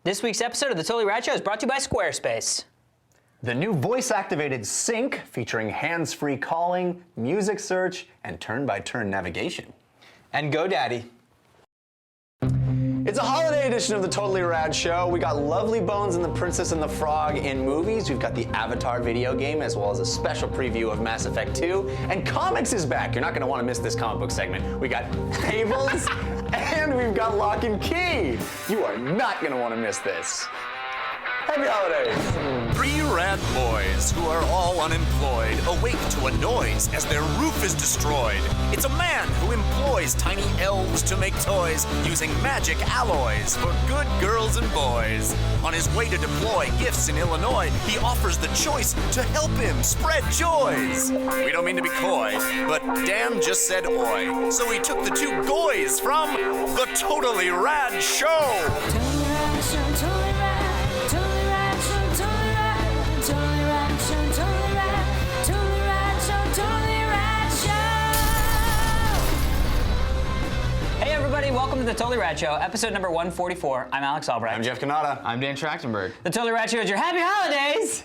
This week's episode of The Totally Rad Show is brought to you by Squarespace. The new voice-activated Sync featuring hands-free calling, music search, and turn-by-turn navigation. And GoDaddy. It's a holiday edition of the Totally Rad Show. We got Lovely Bones and the Princess and the Frog in movies. We've got the Avatar video game, as well as a special preview of Mass Effect 2. And comics is back. You're not going to want to miss this comic book segment. We got Fables, and we've got Locke Key. You are not going to want to miss this. Happy holidays! Three rad boys who are all unemployed awake to a noise as their roof is destroyed. It's a man who employs tiny elves to make toys using magic alloys for good girls and boys. On his way to deploy gifts in Illinois, he offers the choice to help him spread joys. We don't mean to be coy, but Dan just said oi. So he took the two goys from the Totally Rad Show. Hey everybody, welcome to The Totally Rad Show, episode number 144. I'm Alex Albrecht. I'm Jeff Canada. I'm Dan Trachtenberg. The Totally Rad Show is your happy holidays! See?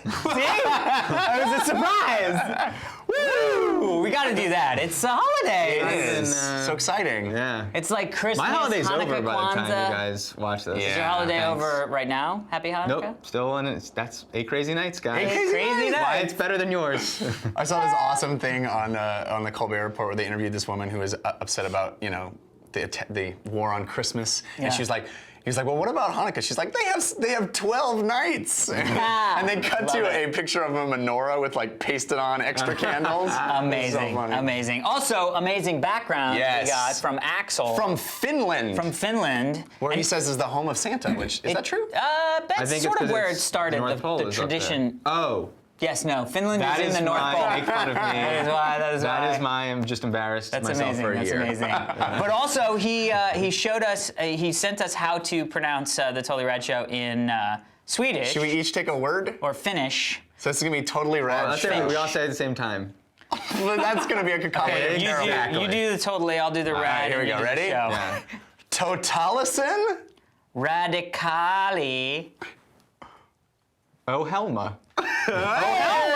That was a surprise! Woo! We gotta do that. It's a holiday. It is. So exciting. Yeah. It's like Christmas, My holiday's Hanukkah, over by the time Kwanzaa. you guys watch this. Is your holiday over right now? Happy Hanukkah? Nope, still in it. That's 8 crazy nights, guys. Crazy night. Why it's better than yours. I saw this awesome thing on the Colbert Report where they interviewed this woman who was upset about, you know, the war on Christmas, and he was like, well, what about Hanukkah? She's like, they have 12 nights, and they cut to a picture of a menorah with like pasted on extra candles. Amazing, so amazing. Also, amazing background we got from Axel. From Finland. From Finland. Where he says is the home of Santa, which, is that true? That's sort of where it started, the tradition. Oh. Yes, no, Finland is in the North Pole. Make fun of me. That is why. I'm just embarrassed That's myself amazing. for a year. That's amazing. But also, he showed us, he sent us how to pronounce the Totally Rad Show in Swedish. Should we each take a word? Or Finnish. So this is gonna be Totally Rad Show. We all say it at the same time. That's gonna be a cacophony. You do the Totally, I'll do the Rad. Right, here we go. Ready? Yeah. Totalison? Radicali. Oh, Helma.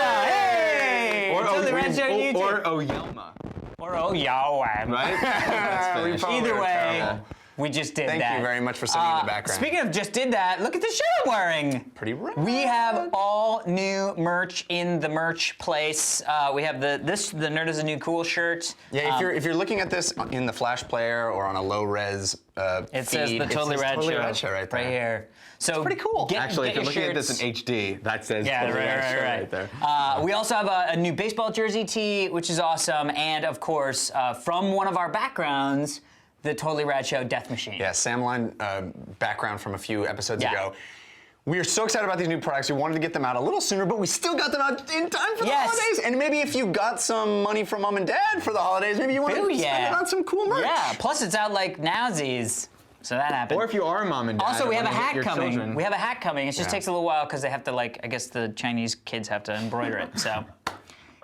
Hey! Or Totally Rad Show YouTube. Or Oh, Yelma. Or Oh, Yahweh. Right? That's finished. Either way, we just did that. Thank you very much for sitting in the background. Speaking of just did that, look at the shirt I'm wearing. Pretty rad. We have all new merch in the merch place. We have the Nerd is a New Cool shirt. Yeah, if you're looking at this in the Flash player or on a low res it feed, says the Totally Rad Show right there. right here. So pretty cool. Actually, if get you're looking at shirts. this in HD, that says Yeah, Totally Rad Show right there. We also have a new baseball jersey tee, which is awesome, and of course, from one of our backgrounds, the Totally Rad Show Death Machine. Yeah, Sam Line background from a few episodes ago. We are so excited about these new products. We wanted to get them out a little sooner, but we still got them out in time for the holidays. And maybe if you got some money from mom and dad for the holidays, maybe you want to spend it on some cool merch. Yeah, plus it's out like nowsies. So that happened. Or if you are a mom and dad. Also, we have a and wanna hat get your coming. children- We have a hat coming. It just takes a little while because they have to, like, I guess the Chinese kids have to embroider it. So,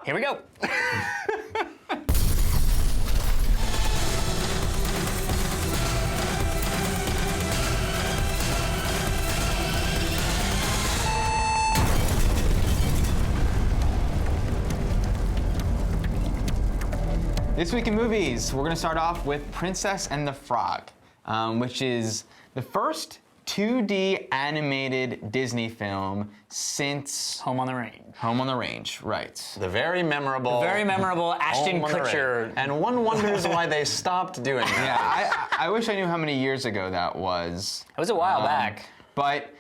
here we go. This week in movies, we're going to start off with Princess and the Frog, which is the first 2D animated Disney film since Home on the Range. Home on the Range, right. The very memorable Ashton Home on the Kutcher. Range. And one wonders why they stopped doing that. Yeah, I wish I knew how many years ago that was. It was a while back. But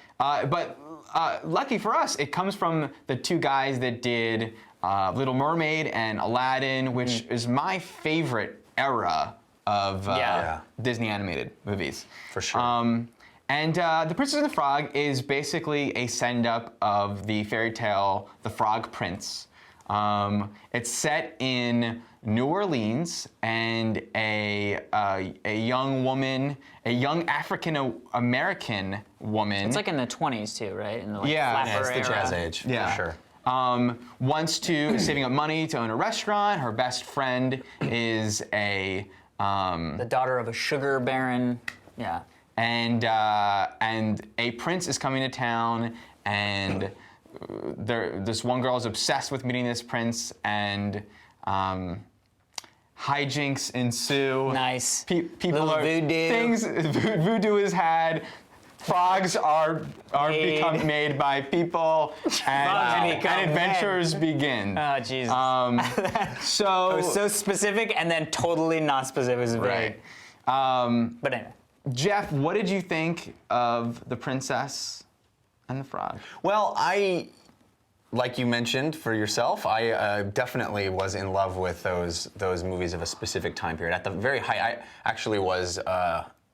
lucky for us, it comes from the two guys that did Little Mermaid and Aladdin, which is my favorite era of Disney animated movies. For sure. And The Princess and the Frog is basically a send-up of the fairy tale The Frog Prince. It's set in New Orleans, and a young woman, a young African-American woman. It's like in the 20s too, right? In the, like, Yeah, It's the era. jazz age, for sure. Wants to saving up money to own a restaurant. Her best friend is a The daughter of a sugar baron. Yeah. And a prince is coming to town, and this one girl is obsessed with meeting this prince, and hijinks ensue. Nice. People Little are voodoo. Voodoo is had. Frogs are become made by people, and adventures begin. Oh, Jesus. So it was so specific and then totally not specific. It was vague. Right. But anyway. Jeff, what did you think of The Princess and the Frog? Well, like you mentioned for yourself, I definitely was in love with those movies of a specific time period. At the very high, I actually was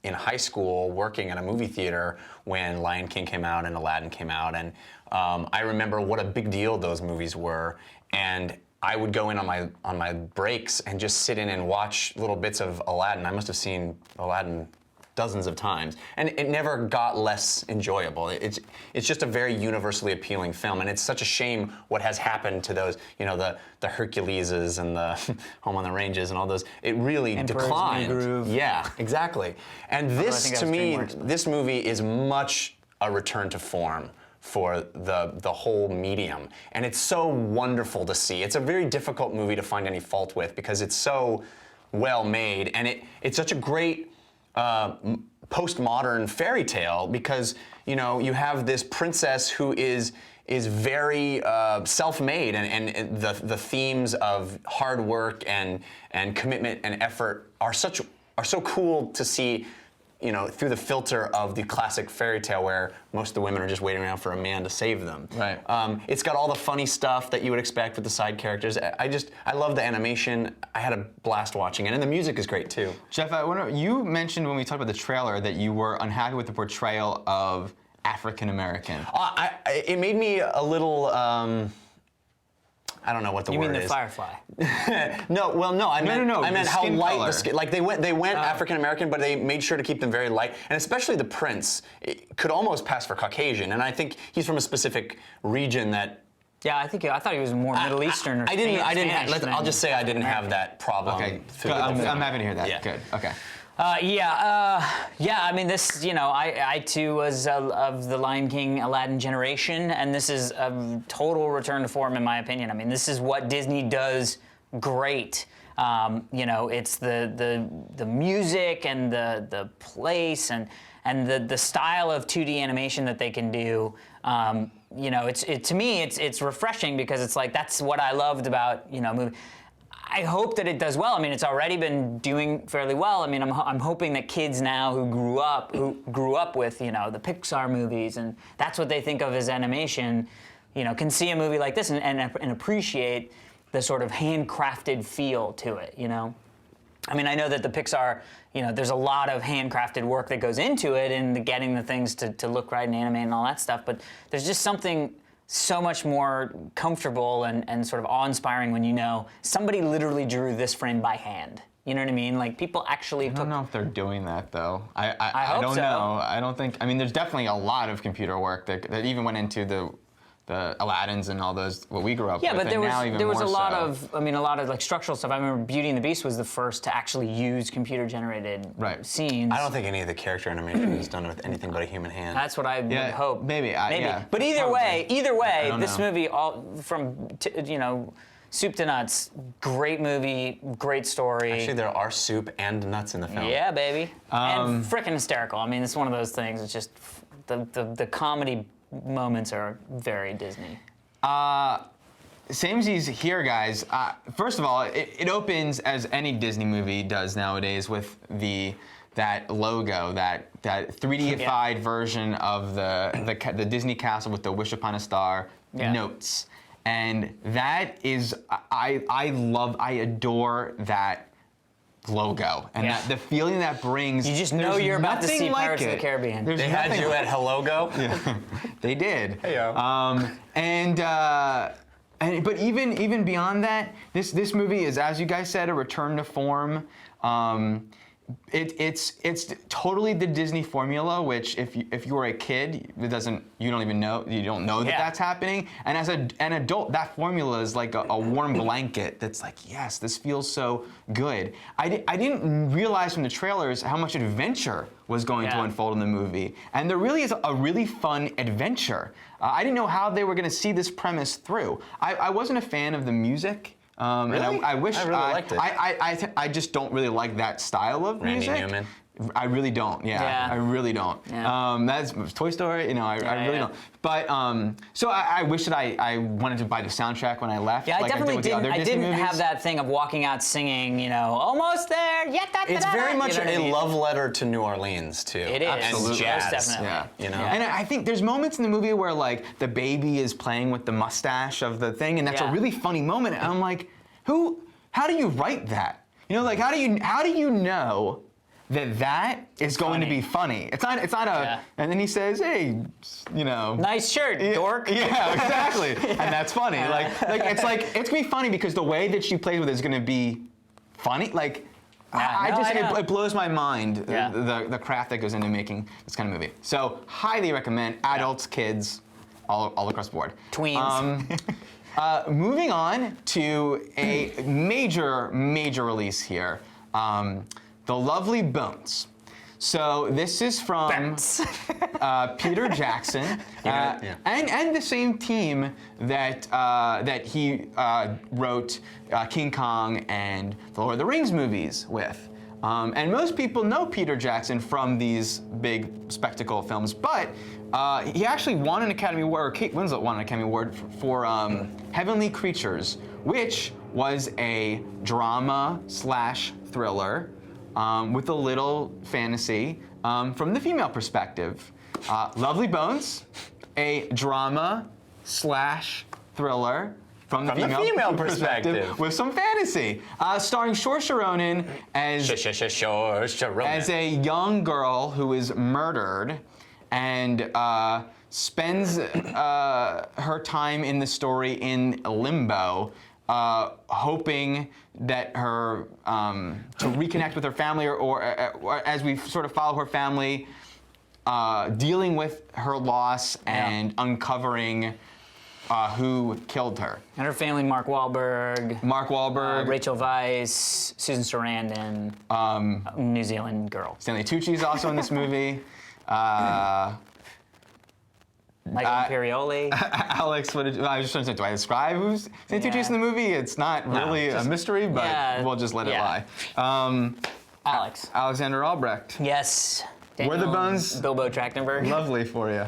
in high school working at a movie theater when Lion King came out and Aladdin came out, and I remember what a big deal those movies were. And I would go in on my breaks and just sit in and watch little bits of Aladdin. I must have seen Aladdin dozens of times, and it never got less enjoyable. It's just a very universally appealing film, and it's such a shame what has happened to those, the Herculeses and the Home on the Ranges and all those. It really declined. New Groove. Yeah, exactly. And this, to me, this movie is much a return to form for the whole medium, and it's so wonderful to see. It's a very difficult movie to find any fault with because it's so well made, and it's such a great postmodern fairy tale because you have this princess who is very self-made, and the themes of hard work and commitment and effort are so cool to see through the filter of the classic fairy tale where most of the women are just waiting around for a man to save them. Right. It's got all the funny stuff that you would expect with the side characters. I love the animation. I had a blast watching it, and the music is great too. Jeff, you mentioned when we talked about the trailer that you were unhappy with the portrayal of African American. It made me a little. I don't know what the word is. You mean the Firefly? No, I meant how light color. the skin. Like they went African American, but they made sure to keep them very light, and especially the prince could almost pass for Caucasian, and I think he's from a specific region that. Yeah, I thought he was more Middle Eastern or Spanish. I'll just say I didn't have that problem. Okay, I'm happy to hear that. Yeah. Good. Okay. I mean, this, I too was of the Lion King, Aladdin generation, and this is a total return to form in my opinion. I mean, this is what Disney does great. It's the music and the place and the style of 2D animation that they can do. To me, it's refreshing because it's like that's what I loved about movie. I hope that it does well. I mean, it's already been doing fairly well. I mean, I'm hoping that kids now who grew up with the Pixar movies and that's what they think of as animation, can see a movie like this and appreciate the sort of handcrafted feel to it. I mean, I know that the Pixar, there's a lot of handcrafted work that goes into it and getting the things to look right and animate and all that stuff. But there's just something so much more comfortable and sort of awe-inspiring when somebody literally drew this frame by hand. You know what I mean? Like people actually. I don't know if they're doing that though. I hope don't so. know. I don't think. I mean, there's definitely a lot of computer work that even went into the Aladdins and all those what we grew up with. Yeah, but there was a lot so. of like structural stuff. I remember Beauty and the Beast was the first to actually use computer generated scenes. I don't think any of the character animation is done with anything but a human hand. That's what I would hope. Maybe. Yeah, but either way, this know. movie all from soup to nuts, great movie, great story. Actually, there are soup and nuts in the film. Yeah, baby. And frickin' hysterical. I mean, it's one of those things. It's just the comedy moments are very Disney. Samesies here, guys. First of all, it opens as any Disney movie does nowadays with that logo, that 3D-ified version of the Disney castle with the Wish Upon a Star notes, and that is I adore that logo and the feeling that brings. You just know you're about to see Pirates of the Caribbean. They had you at Hellogo? Yeah, they did. Heyo. But even beyond that, this movie is, as you guys said, a return to form. It's totally the Disney formula, which if you were a kid, you don't know that that's happening. And as an adult, that formula is like a warm blanket that's like, yes, this feels so good. I didn't realize from the trailers how much adventure was going to unfold in the movie, and there really is a really fun adventure. I didn't know how they were going to see this premise through. I wasn't a fan of the music. Really? And I wish I really liked it. I just don't really like that style of Randy music. Newman. I really don't. Yeah. I really don't. Yeah. That's Toy Story. I really don't. But so I wish that I wanted to buy the soundtrack when I left. Yeah, I like definitely I did with the didn't. other I Disney didn't movies. have that thing of walking out singing, almost there. Yeah, It's very much you know what I a mean? love letter to New Orleans too. It is. And Absolutely. jazz. Most definitely. Yeah. And I think there's moments in the movie where like the baby is playing with the mustache of the thing, and that's a really funny moment. And I'm like, how do you write that? Like how do you know that is going to be funny? It's not a. And then he says, "Hey, Nice shirt, dork." Yeah, exactly. And that's funny. It's gonna be funny because the way that she plays with it is gonna be funny. It blows my mind the craft that goes into making this kind of movie. So highly recommend adults, kids, all across the board. Tweens. Moving on to a major release here, The Lovely Bones. So this is from Peter Jackson and the same team that he wrote King Kong and the Lord of the Rings movies with. And most people know Peter Jackson from these big spectacle films, but he actually won an Academy Award, or Kate Winslet won an Academy Award for Heavenly Creatures, which was a drama/thriller with a little fantasy from the female perspective. Lovely Bones, a drama/thriller from the female perspective with some fantasy, starring Saoirse Ronan as a young girl who is murdered and spends her time in the story in limbo, hoping that her to reconnect with her family, or as we sort of follow her family, dealing with her loss and uncovering who killed her. And her family: Mark Wahlberg, Rachel Weisz, Susan Sarandon, New Zealand girl. Stanley Tucci is also in this movie. Michael Imperioli. Alex, I was just trying to say, do I describe who's Stanley Tucci's in the movie? It's not really a mystery, but we'll just let it lie. Alexander Albrecht. Yes. Were the bones Bilbo Trachtenberg. lovely for you?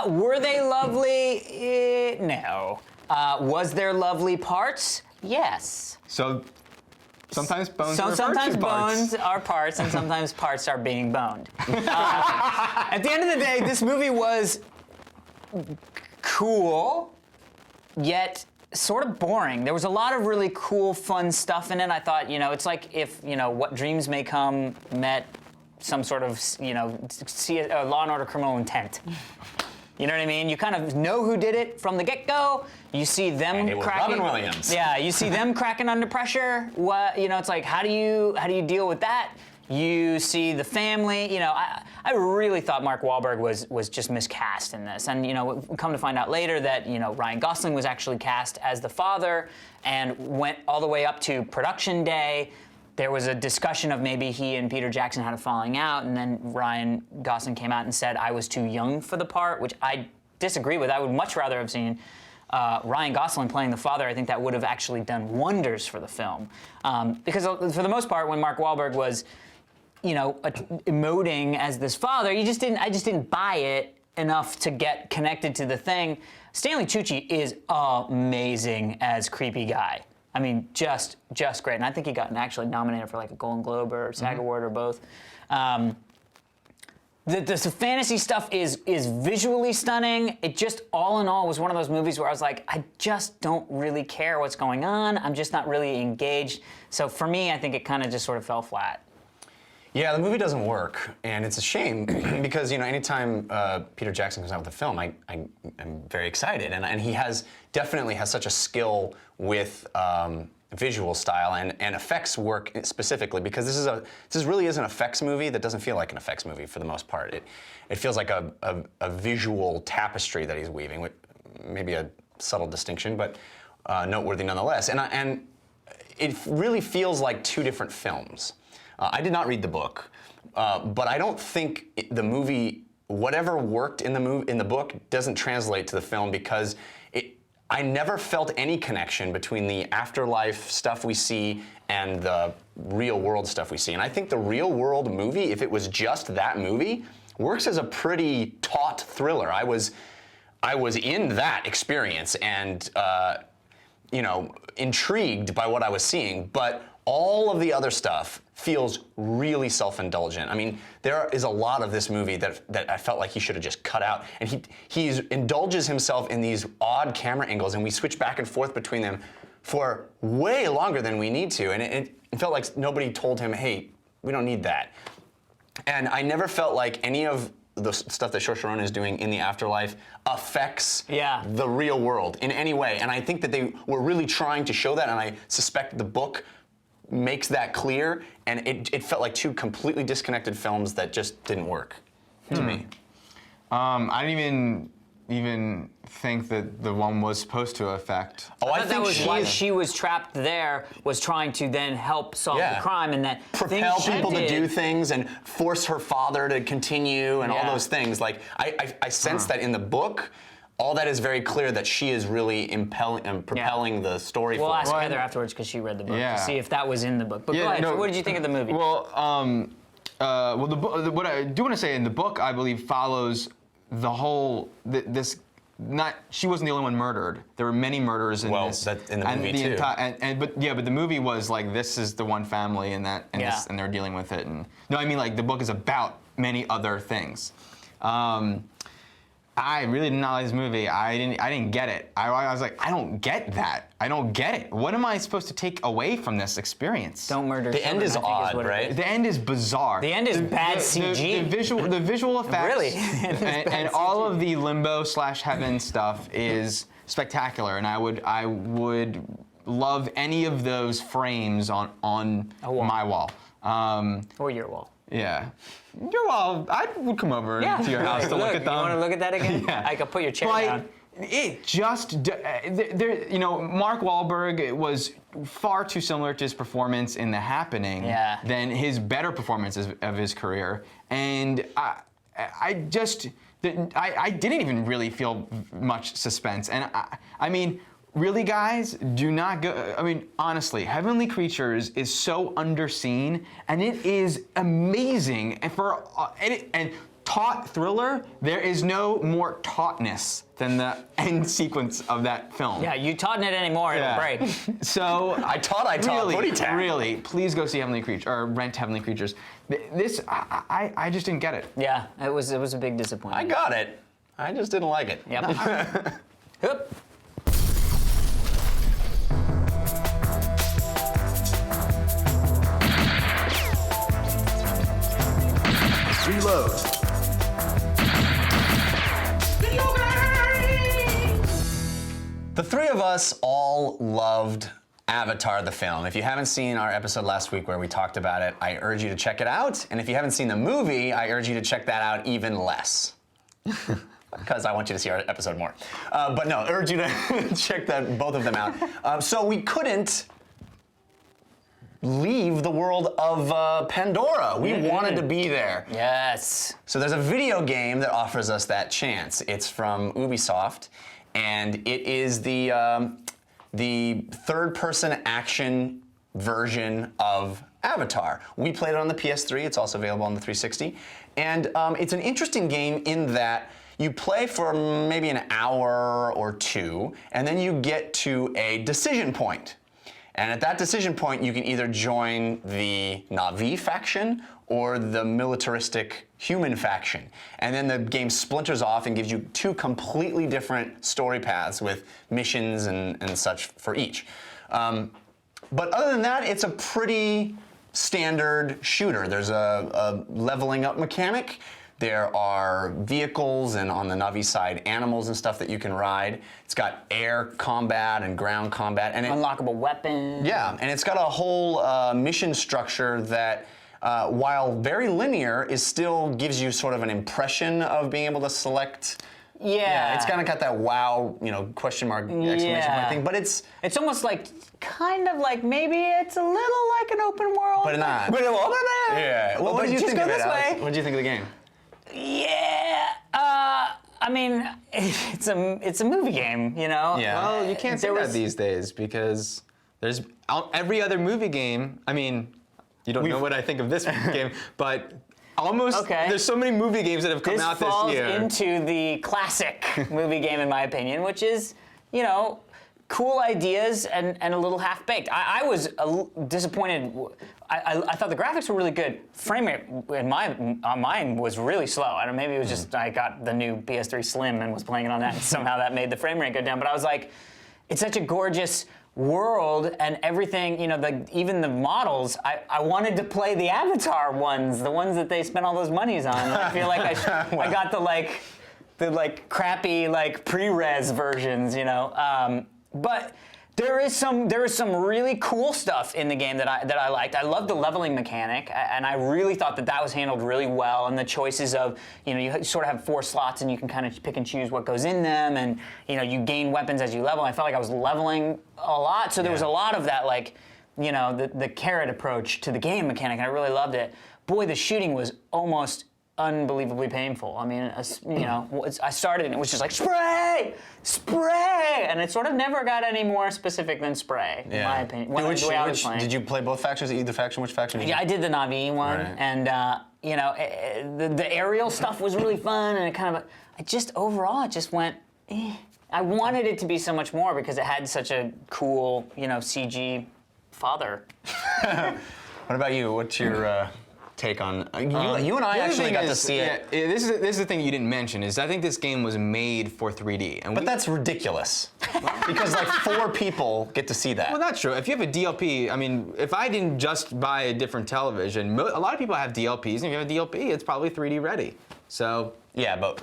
Were they lovely? No. Was there lovely parts? Yes. So sometimes bones are sometimes parts. bones are parts, and sometimes parts are being boned. At the end of the day, this movie was cool, yet sort of boring. There was a lot of really cool, fun stuff in it. I thought, it's like if, What Dreams May Come met some sort of, see a Law and Order Criminal Intent. You know what I mean? You kind of know who did it from the get-go. You see them and it was cracking. Robin Williams. Yeah, you see them cracking under pressure. It's like, how do you deal with that? You see the family. I really thought Mark Wahlberg was just miscast in this, and we come to find out later that Ryan Gosling was actually cast as the father, and went all the way up to production day. There was a discussion of maybe he and Peter Jackson had a falling out, and then Ryan Gosling came out and said, I was too young for the part, which I disagree with. I would much rather have seen Ryan Gosling playing the father. I think that would have actually done wonders for the film. Because for the most part, when Mark Wahlberg was, emoting as this father, I just didn't buy it enough to get connected to the thing. Stanley Tucci is amazing as creepy guy. I mean, just great. And I think he got actually nominated for like a Golden Globe or SAG Award or both. The fantasy stuff is visually stunning. It just, all in all, was one of those movies where I was like, I just don't really care what's going on. I'm just not really engaged. So for me, I think it kind of just sort of fell flat. Yeah, the movie doesn't work, and it's a shame because anytime Peter Jackson comes out with a film, I'm very excited, and he definitely has such a skill with visual style and effects work specifically, because this really is an effects movie that doesn't feel like an effects movie for the most part. It feels like a visual tapestry that he's weaving, with maybe a subtle distinction, but noteworthy nonetheless. And it really feels like two different films. I did not read the book, but I don't think the movie, whatever worked in the book, doesn't translate to the film, because I never felt any connection between the afterlife stuff we see and the real world stuff we see. And I think the real world movie, if it was just that movie, works as a pretty taut thriller. I was in that experience and intrigued by what I was seeing, but all of the other stuff feels really self-indulgent. I mean, there is a lot of this movie that I felt like he should have just cut out. And he indulges himself in these odd camera angles, and we switch back and forth between them for way longer than we need to. And it felt like nobody told him, hey, we don't need that. And I never felt like any of the stuff that Saoirse Ronan is doing in the afterlife affects the real world in any way. And I think that they were really trying to show that, and I suspect the book makes that clear, and it felt like two completely disconnected films that just didn't work to me. I didn't even think that the one was supposed to affect. Oh, I think that was why she was trapped there, was trying to then help solve the crime, and that propel people to do things and force her father to continue and all those things. Like I sense that in the book. All that is very clear, that she is really propelling the story forward. We'll ask Heather afterwards, because she read the book, to see if that was in the book. But go ahead, what did you think of the movie? Well, what I do want to say, in the book, I believe, follows the whole, she wasn't the only one murdered. There were many murders in this. Well, that's in the movie too. But the movie was like, this is the one family, and they're dealing with it. And no, I mean, like, the book is about many other things. I really did not like this movie. I didn't get it. I was like, I don't get that. I don't get it. What am I supposed to take away from this experience? Don't murder The end is odd, right? The end is bizarre. The end is bad CG. The visual effects, really, and all of the limbo/heaven stuff is spectacular. And I would love any of those frames on my wall. Or your wall. Yeah. Well, I would come over to your house to look at them. You want to look at that again? I could put your chair down. It just, Mark Wahlberg was far too similar to his performance in The Happening than his better performances of his career. And I didn't even really feel much suspense. And I mean, really, guys, do not go. I mean, honestly, Heavenly Creatures is so underseen, and it is amazing. And taut thriller, there is no more tautness than the end sequence of that film. Yeah, you tauten it anymore, it'll break. So I taught booty tap. Really, please go see Heavenly Creatures, or rent Heavenly Creatures. This, I just didn't get it. Yeah, it was a big disappointment. I got it. I just didn't like it. Yep. Oop. Reload. The three of us all loved Avatar the film. If you haven't seen our episode last week where we talked about it, I urge you to check it out. And if you haven't seen the movie, I urge you to check that out even less. Because I want you to see our episode more. But no, I urge you to check both of them out. So we couldn't leave the world of Pandora. We wanted to be there. Yes. So there's a video game that offers us that chance. It's from Ubisoft, and it is the third-person action version of Avatar. We played it on the PS3. It's also available on the 360. And it's an interesting game in that you play for maybe an hour or two, and then you get to a decision point. And at that decision point, you can either join the Na'vi faction or the militaristic human faction. And then the game splinters off and gives you two completely different story paths with missions and such for each. But other than that, it's a pretty standard shooter. There's a leveling up mechanic. There are vehicles and on the Navi side, animals and stuff that you can ride. It's got air combat and ground combat. And Unlockable weapons. yeah, and it's got a whole mission structure that, while very linear, still gives you sort of an impression of being able to select. Yeah. It's kind of got that wow, question mark, exclamation point thing, but it's almost like, kind of like, maybe it's a little like an open world. But not. But yeah. Well, what but did you just think go of it, this Alex? way. What did you think of the game? Yeah. I mean, it's a movie game, Yeah. Well, you can't say that these days because there's every other movie game. I mean, you don't know what I think of this game, but almost there's so many movie games that have come out this year. This falls into the classic movie game, in my opinion, which is, cool ideas and a little half-baked. I was disappointed. I thought the graphics were really good. Frame rate on mine was really slow. I don't know, maybe it was just I got the new PS3 Slim and was playing it on that, and somehow that made the frame rate go down. But I was like, it's such a gorgeous world and everything, even the models, I wanted to play the Avatar ones, the ones that they spent all those monies on. I feel like I got the crappy pre-res versions, but there is some really cool stuff in the game that I liked. I loved the leveling mechanic, and I really thought that was handled really well. And the choices of, you sort of have 4 slots, and you can kind of pick and choose what goes in them, and you gain weapons as you level. I felt like I was leveling a lot, so there was a lot of that, the carrot approach to the game mechanic. And I really loved it. Boy, the shooting was almost unbelievably painful. I mean, I started and it was just like spray, and it sort of never got any more specific than spray, in my opinion. The way I was playing. Did you play both factions? Either faction? Which faction? Yeah, I did the Na'vi one, Right. and the aerial stuff was really fun, and overall it just went. I wanted it to be so much more because it had such a cool, CG father. What about you? What's your take on you and I actually got to see it. Yeah, this is the thing you didn't mention is I think this game was made for 3D, But that's ridiculous because 4 people get to see that. Well, that's true. If you have a DLP, I mean, if I didn't just buy a different television, a lot of people have DLPs, and if you have a DLP, it's probably 3D ready. So yeah, but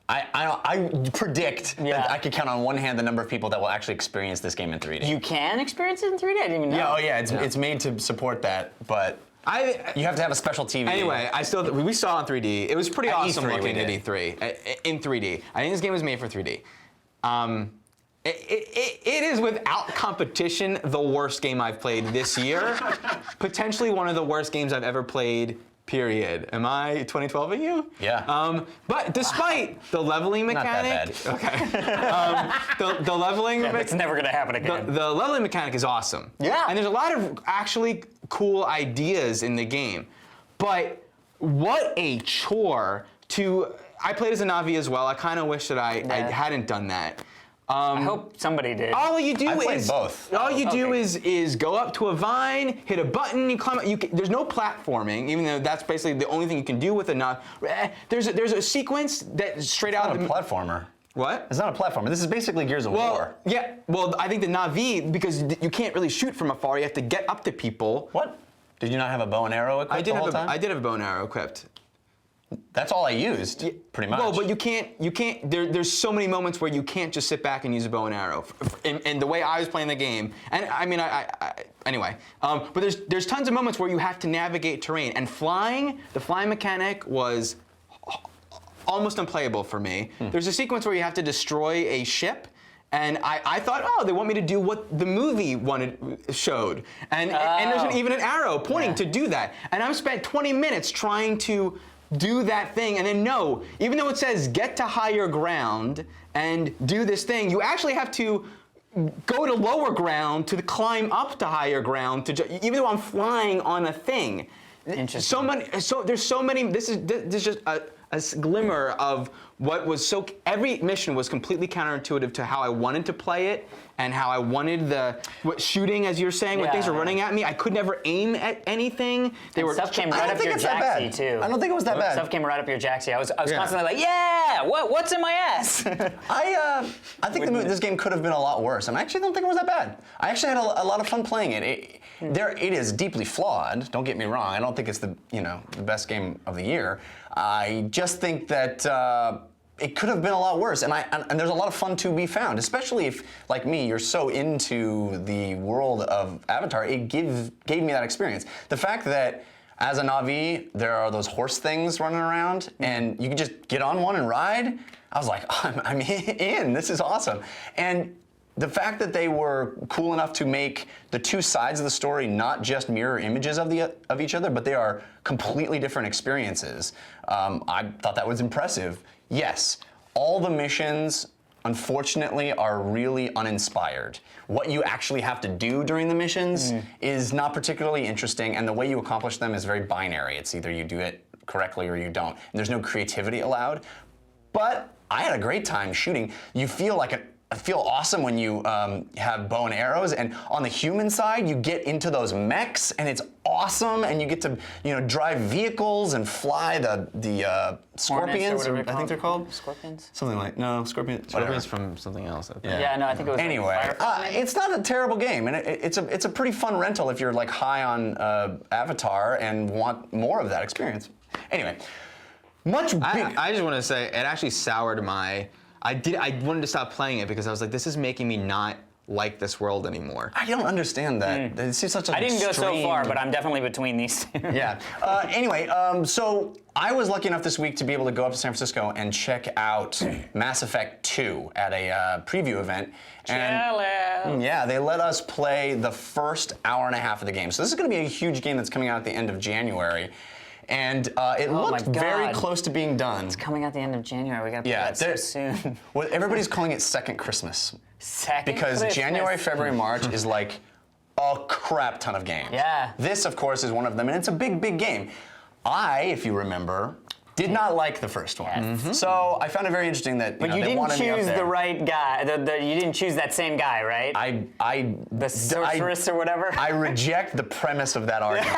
I predict that I could count on one hand the number of people that will actually experience this game in 3D. You can experience it in 3D. I didn't even know. Yeah, it's made to support that, but. You have to have a special TV. Anyway, we saw it in 3D. It was pretty awesome E3 looking at E3 in 3D. I think this game was made for 3D. It is without competition the worst game I've played this year. Potentially one of the worst games I've ever played. Period. Am I 2012 at you? Yeah. But despite the leveling mechanic, Not that bad. okay, the leveling. It's never gonna happen again. The leveling mechanic is awesome. Yeah. And there's a lot of actually cool ideas in the game. But what a chore to. I played as a Na'vi as well. I kind of wish that I hadn't done that. I hope somebody did. All you do I played both. All you do is go up to a vine, hit a button, you climb. There's no platforming, even though that's basically the only thing you can do with a Na'vi. There's a sequence that straight out It's not a platformer. What? It's not a platformer. This is basically Gears of War. Yeah. Well, I think the Na'vi, because you can't really shoot from afar, you have to get up to people. What? Did you not have a bow and arrow equipped the whole time? I did have a bow and arrow equipped. That's all I used, pretty much. Well, but you can't. There's so many moments where you can't just sit back and use a bow and arrow. And the way I was playing the game, and I mean, anyway. But there's tons of moments where you have to navigate terrain, and the flying mechanic was almost unplayable for me. There's a sequence where you have to destroy a ship. And I thought, oh, they want me to do what the movie showed. And there's even an arrow pointing to do that. And I've spent 20 minutes trying to do that thing, and then no, even though it says get to higher ground and do this thing, you actually have to go to lower ground to climb up to higher ground, even though I'm flying on a thing. Interesting. There's so many. This is just glimmer of what was so. Every mission was completely counterintuitive to how I wanted to play it and how I wanted shooting, as you're saying, when things were running at me. I could never aim at anything. Stuff came right up your jacksie too. I don't think it was that bad. Stuff came right up your jacksie. I was constantly like, yeah, what's in my ass? I think this game could have been a lot worse, and I actually don't think it was that bad. I actually had a lot of fun playing it. It is deeply flawed. Don't get me wrong. I don't think it's the best game of the year. I just think that it could have been a lot worse, and there's a lot of fun to be found, especially if, like me, you're so into the world of Avatar. It gave me that experience. The fact that as a Na'vi, there are those horse things running around, and you can just get on one and ride. I was like, I'm in. This is awesome. And the fact that they were cool enough to make the two sides of the story not just mirror images of each other, but they are completely different experiences. I thought that was impressive. Yes, all the missions, unfortunately, are really uninspired. What you actually have to do during the missions is not particularly interesting, and the way you accomplish them is very binary. It's either you do it correctly or you don't. And there's no creativity allowed. But I had a great time shooting. You feel awesome when you have bow and arrows, and on the human side, you get into those mechs, and it's awesome, and you get to drive vehicles and fly the scorpions. I think they're called Scorpions. something like scorpions. Scorpions from something else. I think. Yeah, no, I think it was. Anyway, it's not a terrible game, and it's a pretty fun rental if you're like high on Avatar and want more of that experience. Anyway, I just want to say it actually soured my. I wanted to stop playing it because I was like, this is making me not like this world anymore. I don't understand that. It seems such a I didn't go so far, but I'm definitely between these two. Yeah. Anyway, so I was lucky enough this week to be able to go up to San Francisco and check out Mass Effect 2 at a preview event. And yeah, they let us play the first hour and a half of the game. So this is going to be a huge game that's coming out at the end of January. And it looked very close to being done. It's coming out the end of January. We got to play that so soon. Well, everybody's calling it Second Christmas. Because January, February, March is like a crap ton of games. Yeah. This, of course, is one of them, and it's a big, big game. If you remember, did not like the first one. Yes. So I found it very interesting that But you they wanted didn't me up choose there. the right guy. You didn't choose that same guy, right? The sorceress or whatever. I reject the premise of that argument.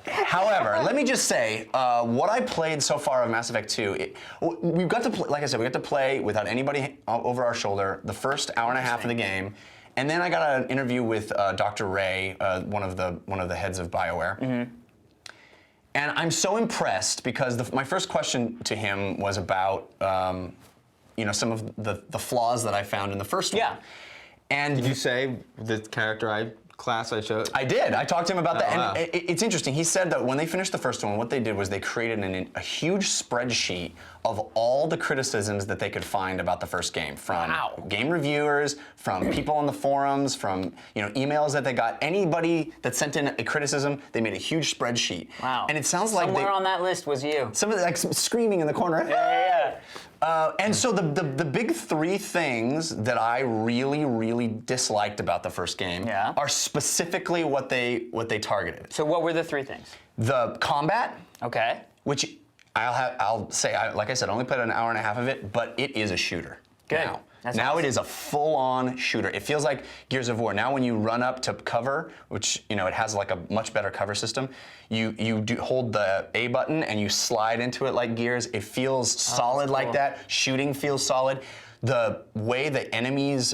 However, let me just say, what I played so far of Mass Effect 2, we've got to play, like I said, we got to play without anybody over our shoulder the first hour and a half of the game, and then I got an interview with Dr. Ray, one of the heads of BioWare. Mm-hmm. And I'm so impressed because my first question to him was about, some of the flaws that I found in the first one. Yeah. And did you say the character class I chose? I did. I talked to him about that. Wow. And it's interesting. He said that when they finished the first one, what they did was they created a huge spreadsheet of all the criticisms that they could find about the first game, from game reviewers, from people on the forums, from emails that they got. Anybody that sent in a criticism, they made a huge spreadsheet. Wow. And it sounds like somewhere on that list was you. Somebody like screaming in the corner. Yeah. And so the big three things that I really, really disliked about the first game are specifically what they targeted. So what were the three things? The combat, Okay. which I'll say, like I said, I only played an hour and a half of it, but it is a shooter. Good. Now. That's Now awesome. it is a full-on shooter. It feels like Gears of War. Now when you run up to cover, which it has like a much better cover system, you hold the A button and you slide into it like Gears. It feels solid like that. Shooting feels solid. The way the enemies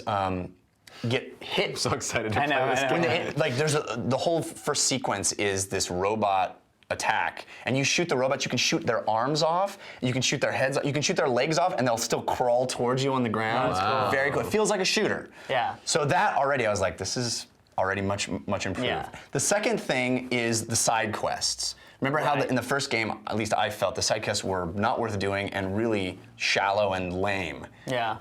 get hit. I'm so excited to play know, this I know. game. Like the whole first sequence is this robot attack, and you shoot the robots. You can shoot their arms off, you can shoot their heads, you can shoot their legs off, and they'll still crawl towards you on the ground. Wow. Very cool. It feels like a shooter. Yeah. So that already, I was like, this is already much improved. Yeah. The second thing is the side quests. Remember how in the first game, at least I felt, the side quests were not worth doing and really shallow and lame. Yeah.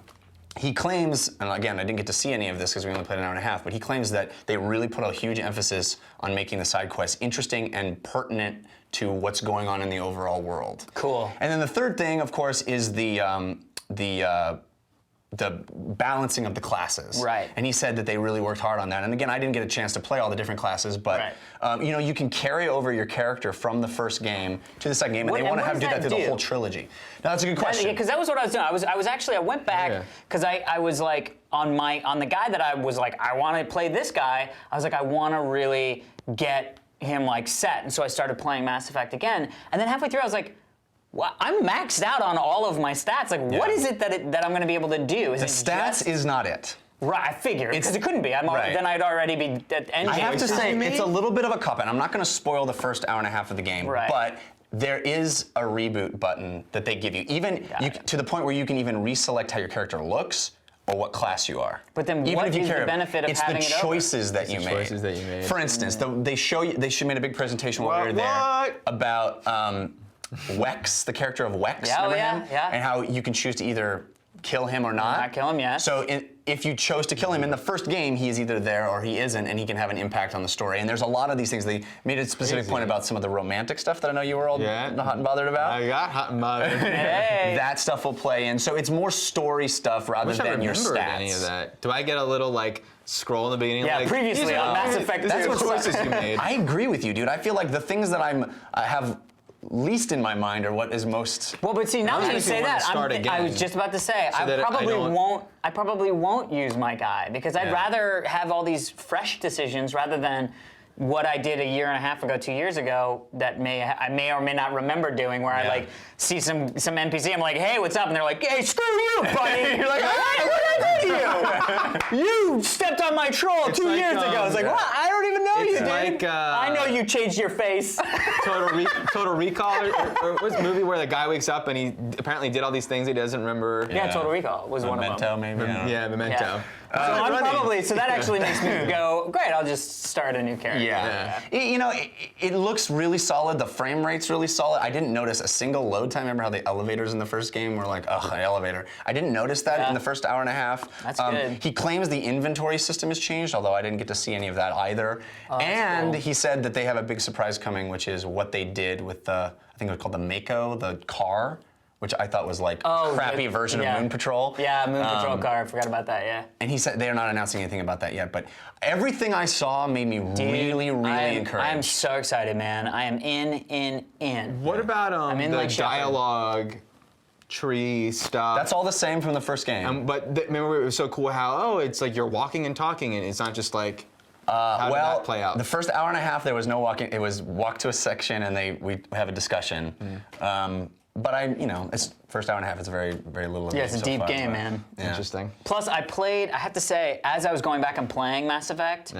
He claims, and again, I didn't get to see any of this because we only played an hour and a half, but he claims that they really put a huge emphasis on making the side quests interesting and pertinent to what's going on in the overall world. Cool. And then the third thing, of course, is the the balancing of the classes. Right. And he said that they really worked hard on that. And again, I didn't get a chance to play all the different classes, but you know, you can carry over your character from the first game to the second game, and they want to have do that through the whole trilogy. Now that's a good question. Because that was what I was doing. I went back because I was like on the guy that I was like, I want to play this guy. I was like, I want to really get him like set, and so I started playing Mass Effect again. And then halfway through, I was like, well, I'm maxed out on all of my stats. Like, what is it that I'm going to be able to do? The stats is not it. Right, I figured, because it couldn't be. Then I'd already be at endgame. I have to say, it's a little bit of a cop-out. I'm not going to spoil the first hour and a half of the game, but there is a reboot button that they give you, to the point where you can even reselect how your character looks or what class you are. But then even what if you is care, the benefit of having it It's the choices that you made. For instance, they made a big presentation while we were there about Wex, the character of Wex, and how you can choose to either kill him or not. Kill him, yes. So if you chose to kill him in the first game, he is either there or he isn't, and he can have an impact on the story. And there's a lot of these things. They made a specific point about some of the romantic stuff that I know you were all hot and bothered about. I got hot and bothered. Hey. That stuff will play in. So it's more story stuff rather than your stats. Any of that. Do I get a little like scroll in the beginning? Yeah, like, previously on Mass Effect. That's what choices you made. I agree with you, dude. I feel like the things that I have least in my mind are what is most. Well, but see, now that you say that, I was just about to say, I probably won't use my guy, because I'd rather have all these fresh decisions rather than what I did a year and a half ago, 2 years ago, that I may or may not remember doing, where I like see some NPC, I'm like, hey, what's up? And they're like, hey, screw you, buddy. You're like, hey, what did I do to you? You stepped on my troll 2 years ago. It's like, what? I don't even know you, dude. Like, I know you changed your face. Total Recall, or what's the movie where the guy wakes up and he apparently did all these things he doesn't remember? Yeah, Total Recall was one of them. Memento, maybe. Yeah, Memento. Yeah. So that actually makes me go, great, I'll just start a new character. Yeah. You know, it looks really solid. The frame rate's really solid. I didn't notice a single load time. Remember how the elevators in the first game were like, ugh, an elevator. I didn't notice that in the first hour and a half. That's good. He claims the inventory system has changed, although I didn't get to see any of that either. And he said that they have a big surprise coming, which is what they did with the, I think it was called the Mako, the car, which I thought was like a crappy version of Moon Patrol. Yeah, Moon Patrol car. I forgot about that, And he said they are not announcing anything about that yet, but everything I saw made me really encouraged. I'm so excited, man. I am in. What about in the like dialogue tree stuff? That's all the same from the first game. But remember, it was so cool how, it's like you're walking and talking, and it's not just like, how did that play out? The first hour and a half, there was no walking. It was walk to a section, and we have a discussion. But it's first hour and a half. It's very little. Yeah, it's a deep game, man. Yeah. Interesting. Plus, I have to say, as I was going back and playing Mass Effect,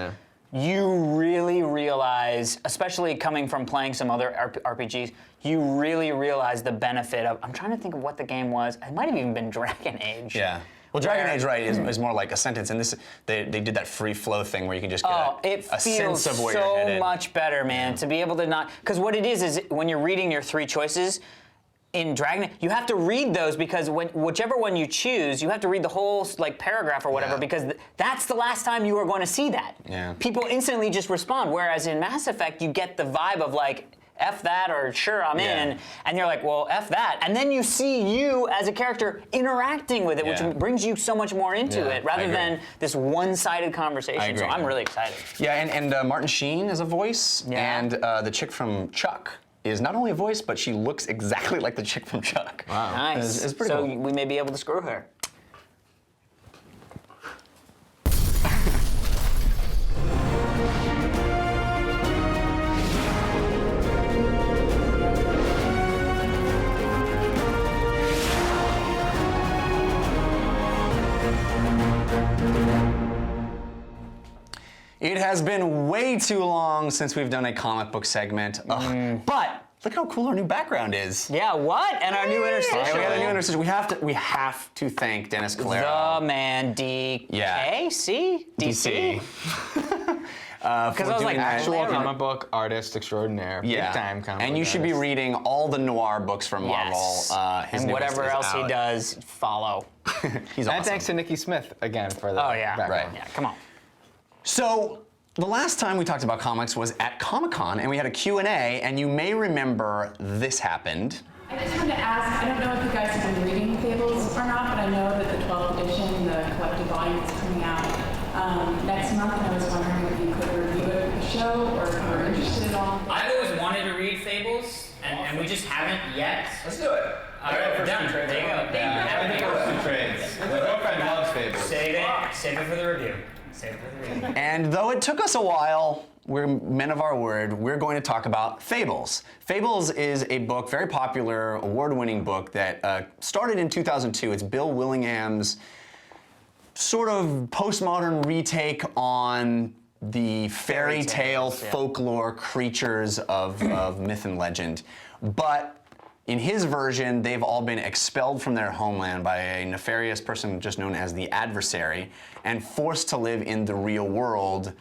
you really realize, especially coming from playing some other RPGs, you really realize the benefit of. I'm trying to think of what the game was. It might have even been Dragon Age. Yeah. Well, Dragon Age, right, is more like a sentence, and they did that free flow thing where you can just get a sense of where you're headed. So much better, man, to be able to not, because what it is when you're reading your three choices in Dragon Age, you have to read those, because whichever one you choose, you have to read the whole like paragraph or whatever, because that's the last time you are going to see that. Yeah. People instantly just respond, whereas in Mass Effect, you get the vibe of like, F that, or sure, I'm in, and you're like, well, F that. And then you see you as a character interacting with it, which brings you so much more into it, rather than this one-sided conversation. So I'm really excited. Yeah, and Martin Sheen is a voice, and the chick from Chuck is not only a voice, but she looks exactly like the chick from Chuck. Wow. Nice. It's pretty cool. So we may be able to screw her. It has been way too long since we've done a comic book segment, but look how cool our new background is. Yeah, what? And our new interstitial. Yeah, we got a new interstitial. We have to thank Dennis Calero. The man, DK? Yeah. C? DC? Because I was like, Actual comic book artist extraordinaire. Yeah. Big time comic And book you should be artist. reading all the noir books from Marvel. Yes. His And newest whatever is else he out. does, follow. He's And awesome. thanks to Nikki Smith again for the background. Right. Yeah, come on. So, the last time we talked about comics was at Comic-Con, and we had a Q&A, and you may remember this happened. I just wanted to ask, I don't know if you guys have been reading Fables or not, but I know that the 12th edition volume is coming out next month, and I was wondering if you could review it, the show, or if you're interested at all. I've always wanted to read Fables, and we just haven't yet. Let's do it. All right, we're done. There you go. Two trades. My girlfriend loves Fables. Save it for the review. Save it for the review. And though it took us a while, we're men of our word, we're going to talk about Fables. Fables is a book, very popular, award-winning book that started in 2002. It's Bill Willingham's sort of postmodern retake on the fairy tale folklore creatures of myth and legend. But in his version, they've all been expelled from their homeland by a nefarious person just known as the Adversary and forced to live in the real world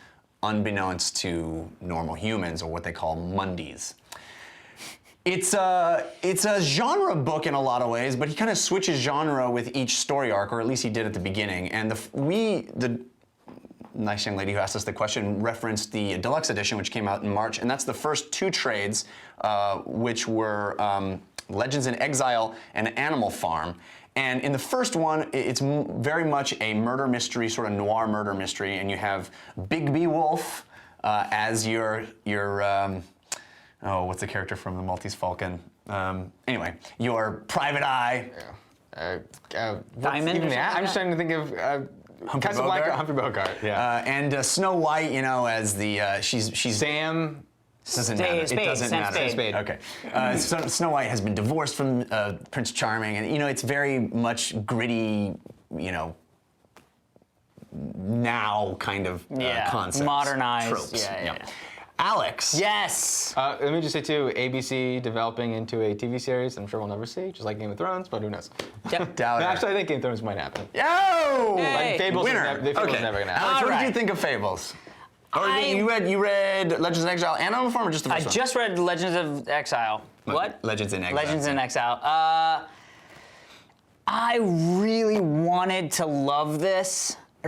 unbeknownst to normal humans, or what they call mundies. It's a genre book in a lot of ways, but he kind of switches genre with each story arc, or at least he did at the beginning. And the nice young lady who asked us the question referenced the deluxe edition, which came out in March, and that's the first two trades, which were Legends in Exile and Animal Farm. And in the first one, it's very much a murder mystery, sort of noir murder mystery, and you have Bigby Wolf as your what's the character from the Maltese Falcon? Anyway, your Private Eye. Diamond? I'm just trying to think of Casablanca, Humphrey Bogart. Yeah. And Snow White, as the she's Sam. This doesn't matter. It doesn't Sam matter. Spade. Okay. So Snow White has been divorced from Prince Charming, and it's very much gritty, now kind of concepts. Modernized. Tropes. Yeah. Alex. Yes. Let me just say too, ABC developing into a TV series I'm sure we'll never see, just like Game of Thrones, but who knows? Yep. Doubt No, it. actually, I think Game of Thrones might happen. Yo! Hey. Fables is Winner. Fables is never gonna happen. Alex, what did Alright. you think of Fables? Or I- you read Legends in Exile and Animal Farm, or just the I first one? just read Legends of Exile. What? Legends in Exile. Legends in Exile. I really wanted to love this. I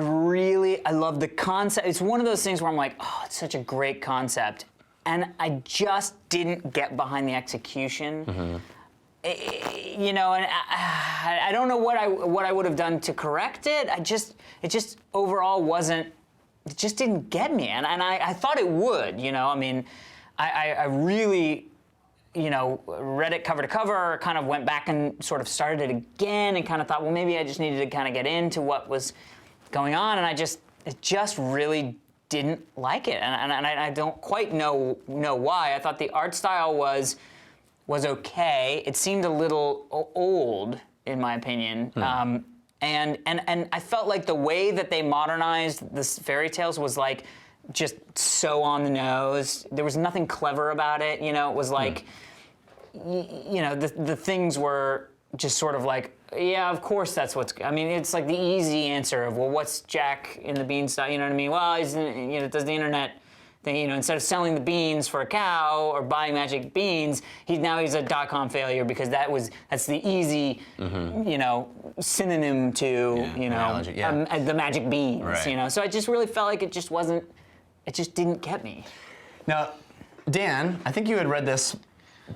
love the concept. It's one of those things where I'm like, oh, it's such a great concept. And I just didn't get behind the execution. Mm-hmm. And I don't know what I would have done to correct it. it just overall wasn't. It just didn't get me, and I thought it would. I really, read it cover to cover. Kind of went back and sort of started it again, and kind of thought, well, maybe I just needed to kind of get into what was going on, and it just really didn't like it, and I don't quite know why. I thought the art style was okay. It seemed a little old, in my opinion. And I felt like the way that they modernized the fairy tales was like just so on the nose. There was nothing clever about it. It was like, the things were just sort of like, yeah, of course that's what's. I mean, it's like the easy answer of, well, what's Jack in the Beanstalk? You know what I mean? Well, he's does the internet thing. Instead of selling the beans for a cow or buying magic beans, he's a .com failure because that's the easy, synonym to analogy, yeah. The magic beans. Right. So I just really felt like it just didn't get me. Now, Dan, I think you had read this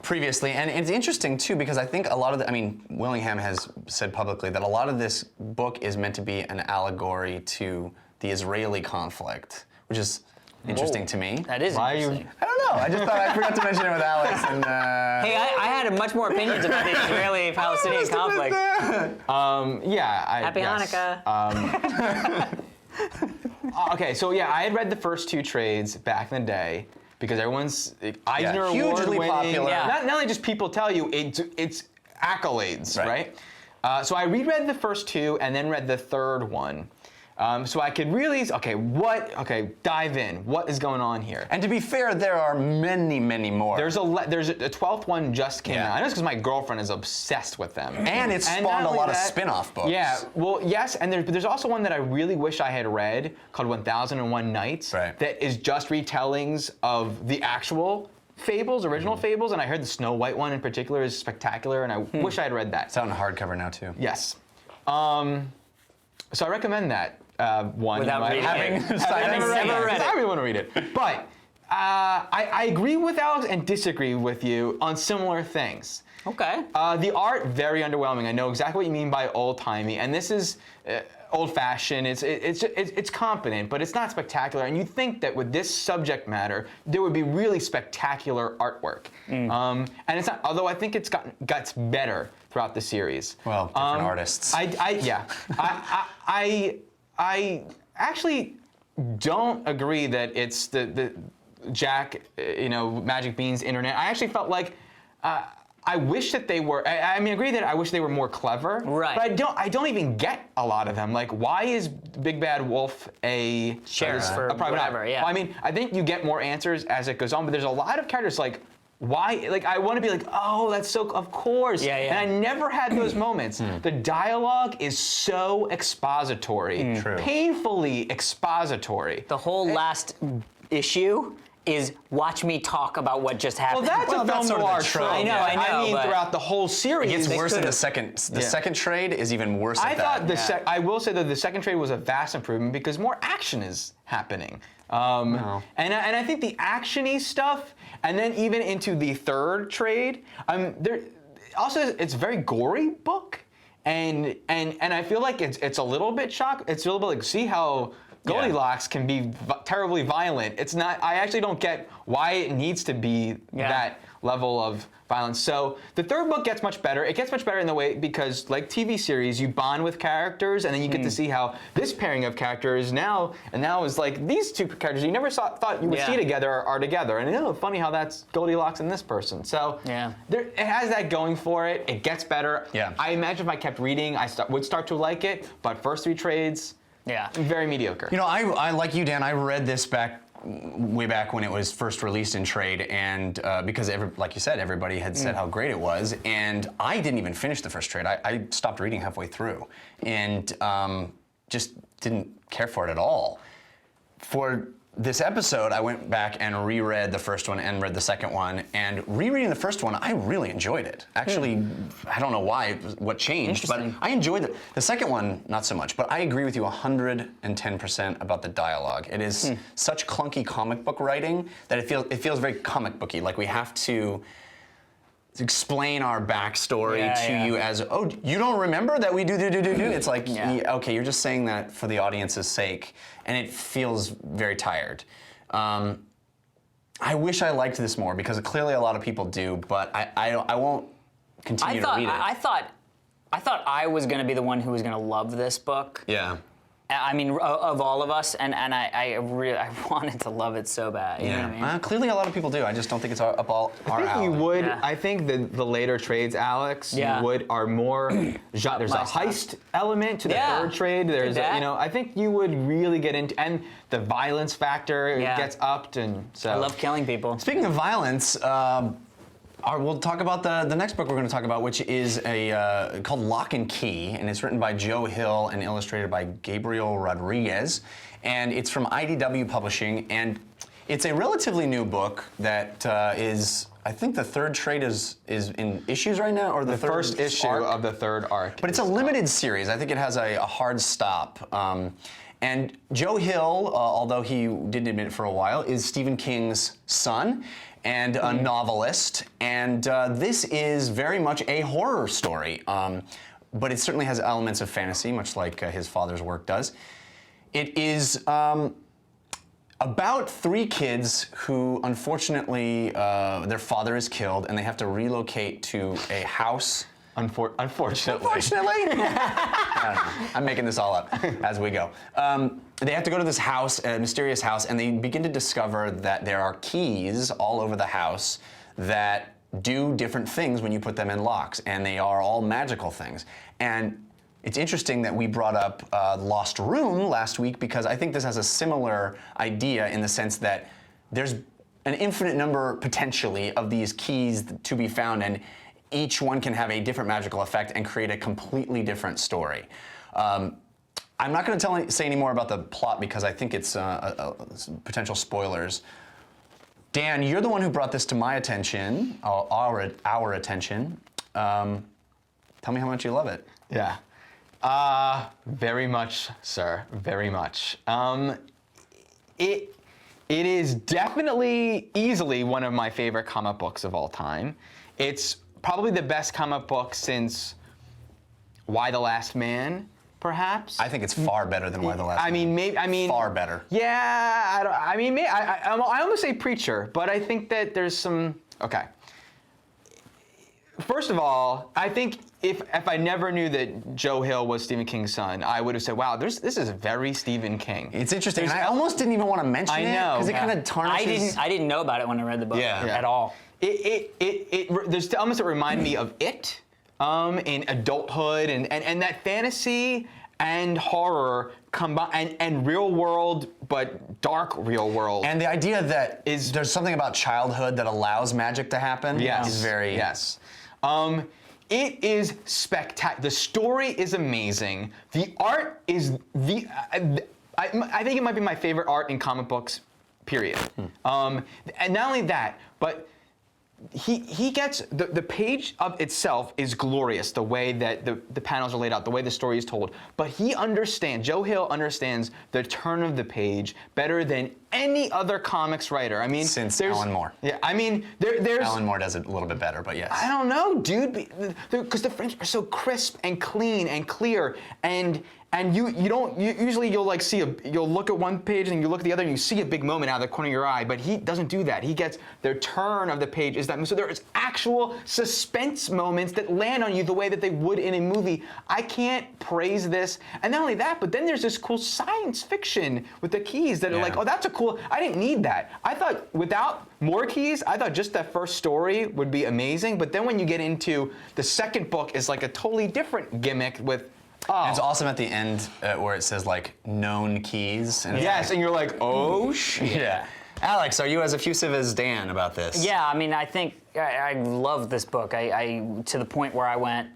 previously, and it's interesting too because I think a lot of Willingham has said publicly that a lot of this book is meant to be an allegory to the Israeli conflict, which is interesting to me. That is interesting. I don't know. I just thought I forgot to mention it with Alex. And Hey, I had much more opinions about the Israeli-Palestinian conflict. Happy Hanukkah. Okay, so yeah, I had read the first two trades back in the day because everyone's Eisner hugely Award-winning. popular. Yeah. Not only just people tell you, it's accolades, right? So I reread the first two and then read the third one. So I could really, dive in. What is going on here? And to be fair, there are many, many more. There's a 12th one just came Yeah. out. I know it's because my girlfriend is obsessed with them. And it spawned not a only lot of that- spin-off books. Yeah, well, yes, and there's also one that I really wish I had read called 1001 Nights. Right. That is just retellings of the actual Fables, original Fables, and I heard the Snow White one in particular is spectacular, and I wish I had read that. It's out in hardcover now too. Yes. So I recommend that one. Without reading it. I've never read Never it. read it. I really want to read it. But I agree with Alex and disagree with you on similar things. Okay. The art, very underwhelming. I know exactly what you mean by old-timey, and this is old-fashioned. It's competent, but it's not spectacular. And you'd think that with this subject matter, there would be really spectacular artwork. And it's not. Although I think it's gets better throughout the series. Well, different artists. I actually don't agree that it's the Jack, Magic Bean's internet. I actually felt like. I wish that they were. I agree that I wish they were more clever. Right. But I don't even get a lot of them. Like, why is Big Bad Wolf a Sheriff or a private whatever? eye? Yeah. Well, I think you get more answers as it goes on, but there's a lot of characters like. Why? Like, I want to be like, oh, that's so. Of course. Yeah. And I never had those moments. The dialogue is so expository. True. Painfully expository. The whole last issue is watch me talk about what just happened. Well, that's a that's film sort of noir the trope. trope. I know, I mean, but- throughout the whole series, It's they worse in the could've- second. The Yeah. second trade is even worse. I at thought that. I will say that the second trade was a vast improvement because more action is happening. And I think the actiony stuff, and then even into the third trade, there also it's a very gory book, and I feel like it's a little bit It's a little bit like, see how Goldilocks can be terribly violent. It's not. I actually don't get why it needs to be that level of violence. So the third book gets much better. It gets much better in the way because, like TV series, you bond with characters, and then you get to see how this pairing of characters now is like these two characters you never thought you would see together are together. And funny how that's Goldilocks and this person. So it has that going for it. It gets better. Yeah. I imagine if I kept reading, I would start to like it. But first three trades. Yeah. Very mediocre. I like you, Dan. I read this way back when it was first released in trade, and because like you said, everybody had said how great it was, and I didn't even finish the first trade. I stopped reading halfway through, and just didn't care for it at all. For this episode, I went back and reread the first one and read the second one, and rereading the first one, I really enjoyed it. Actually, I don't know what changed, but I enjoyed it. The second one, not so much, but I agree with you 110% about the dialogue. It is such clunky comic book writing that it feels very comic booky, like we have to explain our backstory to you as, oh, you don't remember that we do. It's like, okay, you're just saying that for the audience's sake, and it feels very tired. I wish I liked this more because clearly a lot of people do, but I won't continue to read it. I thought I was going to be the one who was going to love this book. Yeah. I mean, of all of us, and I wanted to love it so bad. You know what I mean? Clearly a lot of people do. I just don't think it's up our alley. You would. Yeah. I think the later trades, Alex, are more. There's a heist element to the third trade. There's I think you would really get into, and the violence factor gets upped, and so. I love killing people. Speaking of violence, we'll talk about the next book we're going to talk about, which is called Locke Key, and it's written by Joe Hill and illustrated by Gabriel Rodriguez, and it's from IDW Publishing, and it's a relatively new book that is. I think the third trade is in issues right now, or the third first issue arc of the third arc. But it's a limited series. I think it has a hard stop. And Joe Hill, although he didn't admit it for a while, is Stephen King's son and a novelist. And this is very much a horror story. But it certainly has elements of fantasy, much like his father's work does. It is about three kids who, unfortunately, their father is killed, and they have to relocate to a house. Unfortunately. I don't know. I'm making this all up as we go. They have to go to this house, a mysterious house, and they begin to discover that there are keys all over the house that do different things when you put them in locks, and they are all magical things. And it's interesting that we brought up Lost Room last week because I think this has a similar idea in the sense that there's an infinite number, potentially, of these keys to be found, and each one can have a different magical effect and create a completely different story. I'm not going to say any more about the plot because I think it's potential spoilers. Dan, you're the one who brought this to my attention, our attention. Tell me how much you love it. Yeah. Very much, sir. Very much. It is definitely, easily one of my favorite comic books of all time. It's probably the best comic book since Why the Last Man, perhaps. I think it's far better than Why the Last I mean, Man. maybe. I mean, Far better. Yeah. I almost say Preacher, but I think that there's some. Okay. First of all, I think if I never knew that Joe Hill was Stephen King's son, I would have said, "Wow, this is very Stephen King." It's interesting. And I almost didn't even want to mention it because it kind of tarnishes. I didn't know about it when I read the book at all. There's elements that remind me of It in adulthood and that fantasy and horror combine and real world, but dark real world. And the idea that there's something about childhood that allows magic to happen is very... Yes. It is spectacular. The story is amazing. The art is I think it might be my favorite art in comic books, period. And not only that, but he gets the page of itself is glorious, the way that the panels are laid out, the way the story is told. But Joe Hill understands the turn of the page better than any other comics writer. I mean, since Alan Moore. Yeah, I mean, there's Alan Moore does it a little bit better, but yes. I don't know, dude, because the frames are so crisp and clean and clear, and usually you'll like you'll look at one page and you look at the other and you see a big moment out of the corner of your eye, but he doesn't do that. He gets the turn of the page is that, so there is actual suspense moments that land on you the way that they would in a movie. I can't praise this, and not only that, but then there's this cool science fiction with the keys that are like, oh, that's a cool. I didn't need that. I thought without more keys, I thought just that first story would be amazing, but then when you get into the second book is like a totally different gimmick with. Oh. And it's awesome at the end where it says like known keys. And yes, and you're like, oh shit. Yeah. Alex, are you as effusive as Dan about this? Yeah, I mean, I think I love this book. I to the point where I went,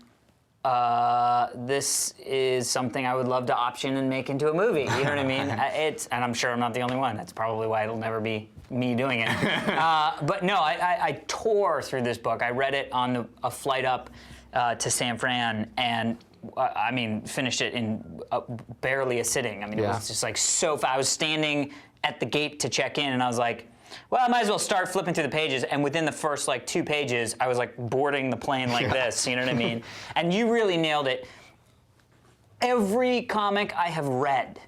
this is something I would love to option and make into a movie. You know what I mean? And I'm sure I'm not the only one. That's probably why it'll never be me doing it. But no, I tore through this book. I read it on a flight up to San Fran, and I mean, finished it in barely a sitting. I mean, it was just like so fast. I was standing at the gate to check in, and I was like, well, I might as well start flipping through the pages. And within the first like 2 pages, I was like boarding the plane like this. You know what I mean? And you really nailed it. Every comic I have read,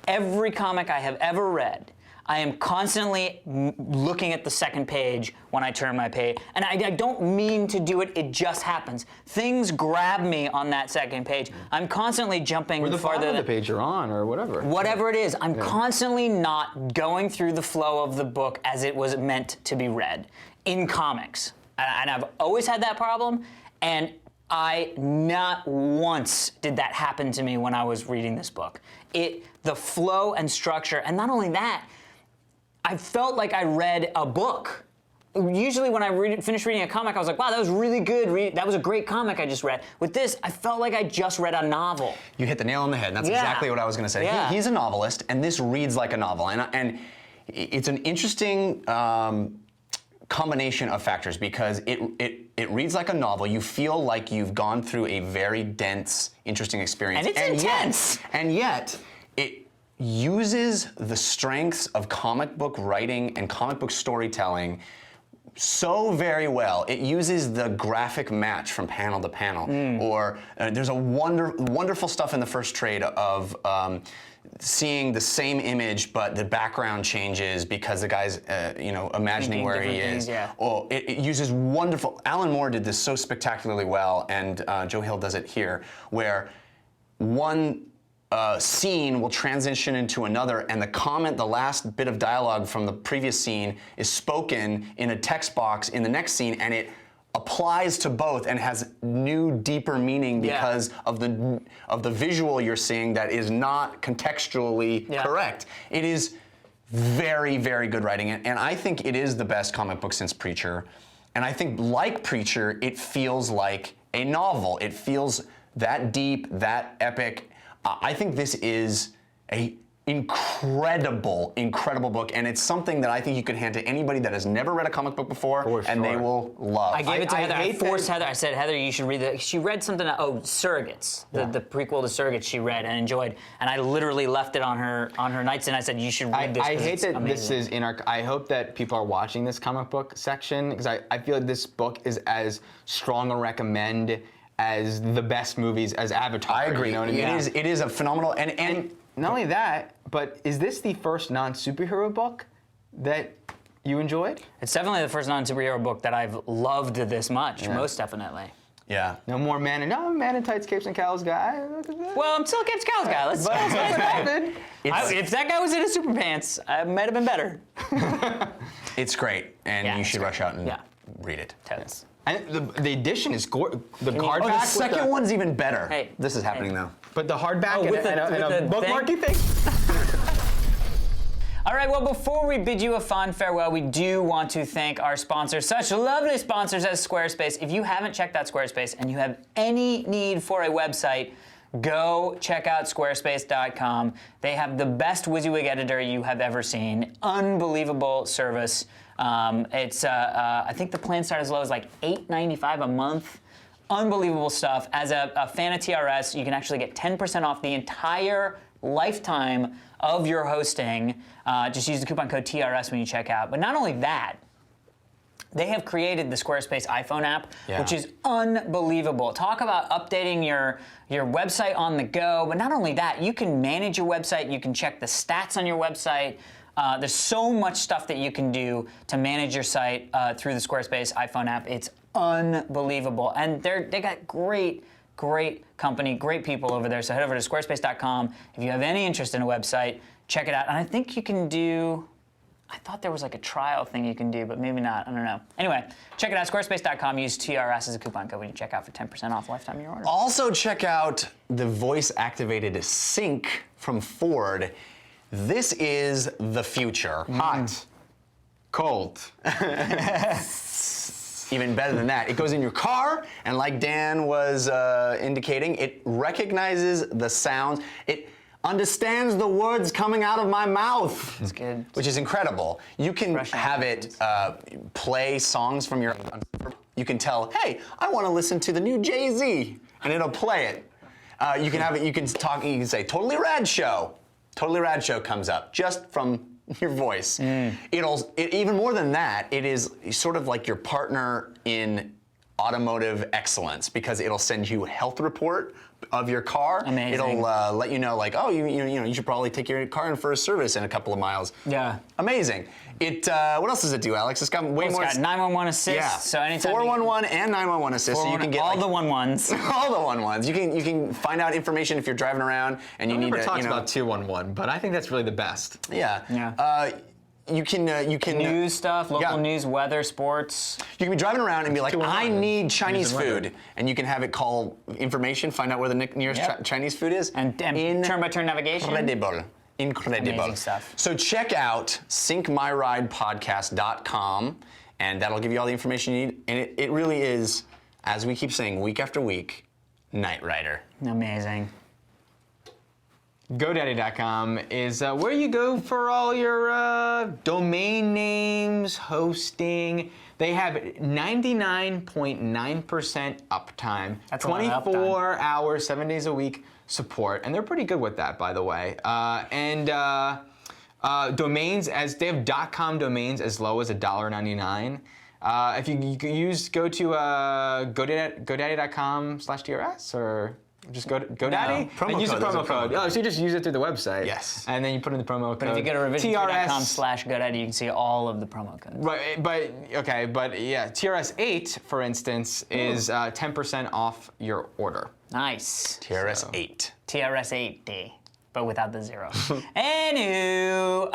every comic I have ever read, I am constantly looking at the second page when I turn my page. And I don't mean to do it, it just happens. Things grab me on that second page. I'm constantly jumping or the farther than the page you're on, or whatever. Whatever it is, I'm constantly not going through the flow of the book as it was meant to be read in comics. And I've always had that problem, and I not once did that happen to me when I was reading this book. The flow and structure, and not only that, I felt like I read a book. Usually when I finished reading a comic, I was like, wow, that was really good. That was a great comic I just read. With this, I felt like I just read a novel. You hit the nail on the head, and that's exactly what I was going to say. Yeah. He's a novelist, and this reads like a novel. And it's an interesting combination of factors because it reads like a novel. You feel like you've gone through a very dense, interesting experience. And it's intense. And yet, it uses the strengths of comic book writing and comic book storytelling so very well. It uses the graphic match from panel to panel. Or there's a wonderful stuff in the first trade of seeing the same image, but the background changes because the guy's imagining where he is. Oh, it uses wonderful. Alan Moore did this so spectacularly well, and Joe Hill does it here, where one scene will transition into another, and the last bit of dialogue from the previous scene is spoken in a text box in the next scene, and it applies to both and has new, deeper meaning because of the visual you're seeing that is not contextually correct. It is very, very good writing, and I think it is the best comic book since Preacher. And I think, like Preacher, it feels like a novel. It feels that deep, that epic. I think this is a incredible book, and it's something that I think you could hand to anybody that has never read a comic book before, and they will love. I gave it to Heather. I hate forced Heather. I said, Heather, you should read it. She read something. Surrogates, the prequel to Surrogates. She read and enjoyed, and I literally left it on her nightstand. I said, you should read this. I hate that amazing. this is in our. I hope that people are watching this comic book section because I feel like this book is as strong a recommend as the best movies as Avatar. I agree. You know what I mean? It is a phenomenal and not only that, but is this the first non-superhero book that you enjoyed? It's definitely the first non-superhero book that I've loved this much. Most definitely. yeah. No more man in tights, capes, and cows guy. Well, I'm still a Capes Cows guy. Let's if that guy was in his super pants, I might have been better. It's great, and Yeah, you it's should great. rush out and Yeah. read it. Totes. And the edition is gorgeous. The hardback. Oh, the with second one's even better. Hey. This is happening now. But the hardback Oh, and, with the- and a, with and a the bookmarky thing. All right, well, before we bid you a fond farewell, we do want to thank our sponsors, such lovely sponsors as Squarespace. If you haven't checked out Squarespace and you have any need for a website, go check out squarespace.com. They have the best WYSIWYG editor you have ever seen. Unbelievable service. I think the plan start as low as like $8.95 a month. Unbelievable stuff. As a fan of TRS, you can actually get 10% off the entire lifetime of your hosting. Just use the coupon code TRS when you check out. But not only that, they have created the Squarespace iPhone app, which is unbelievable. Talk about updating your website on the go. But not only that, you can manage your website. You can check the stats on your website. There's so much stuff that you can do to manage your site through the Squarespace iPhone app. It's unbelievable. And they got great company, great people over there. So head over to squarespace.com. If you have any interest in a website, check it out. And I think you can do, I thought there was like a trial thing you can do, but maybe not. I don't know. Anyway, check it out. Squarespace.com. Use TRS as a coupon code when you check out for 10% off lifetime of your order. Also, check out the voice-activated Sync from Ford. This is the future. Hot. Cold. Even better than that, it goes in your car, and like Dan was indicating, it recognizes the sounds. It understands the words coming out of my mouth. That's good. Which is incredible. You can Russian have it play songs from your. You can tell, hey, I want to listen to the new Jay-Z, and it'll play it. You can have it. You can talk. You can say, "Totally Rad Show." Totally Rad Show comes up just from your voice. Even more than that, it is sort of like your partner in automotive excellence because it'll send you a health report of your car. Amazing. It'll let you know, like, oh, you should probably take your car in for a service in a couple of miles. Yeah. Amazing. What else does it do, Alex? It's got way more. It's got 911 assist. Yeah. So anytime 411 and 911 assist. So you can get all like, the 1-1s. all the 1-1s. You can find out information if you're driving around and you need to. talks about 211, but I think that's really the best. Yeah. Yeah. You can News stuff, local yeah. news, weather, sports. You can be driving around and be like, I 211. need Chinese News and weather. food, and you can have it call information, find out where the nearest Yep. Chinese food is, And turn-by-turn navigation. Incredible. Amazing stuff. So check out syncmyridepodcast.com, and that'll give you all the information you need. And it really is, as we keep saying week after week, Knight Rider. Amazing. GoDaddy.com is where you go for all your domain names, hosting. They have 99.9% uptime, That's a lot of 24 hours, 7 days a week support, and they're pretty good with that, by the way. Domains, as they have .com domains as low as $1.99. If you go to GoDaddy.com/TRS or just go to GoDaddy Promo and use the code, there's a promo code. promo Oh, so you just use it through the website. Yes. And then you put in the promo code. But if you go to revision3.com/GoDaddy, you can see all of the promo codes. Right, but yeah, TRS8, for instance, is 10% off your order. Nice. TRS-8. TRS8D, but without the zero. Anywho,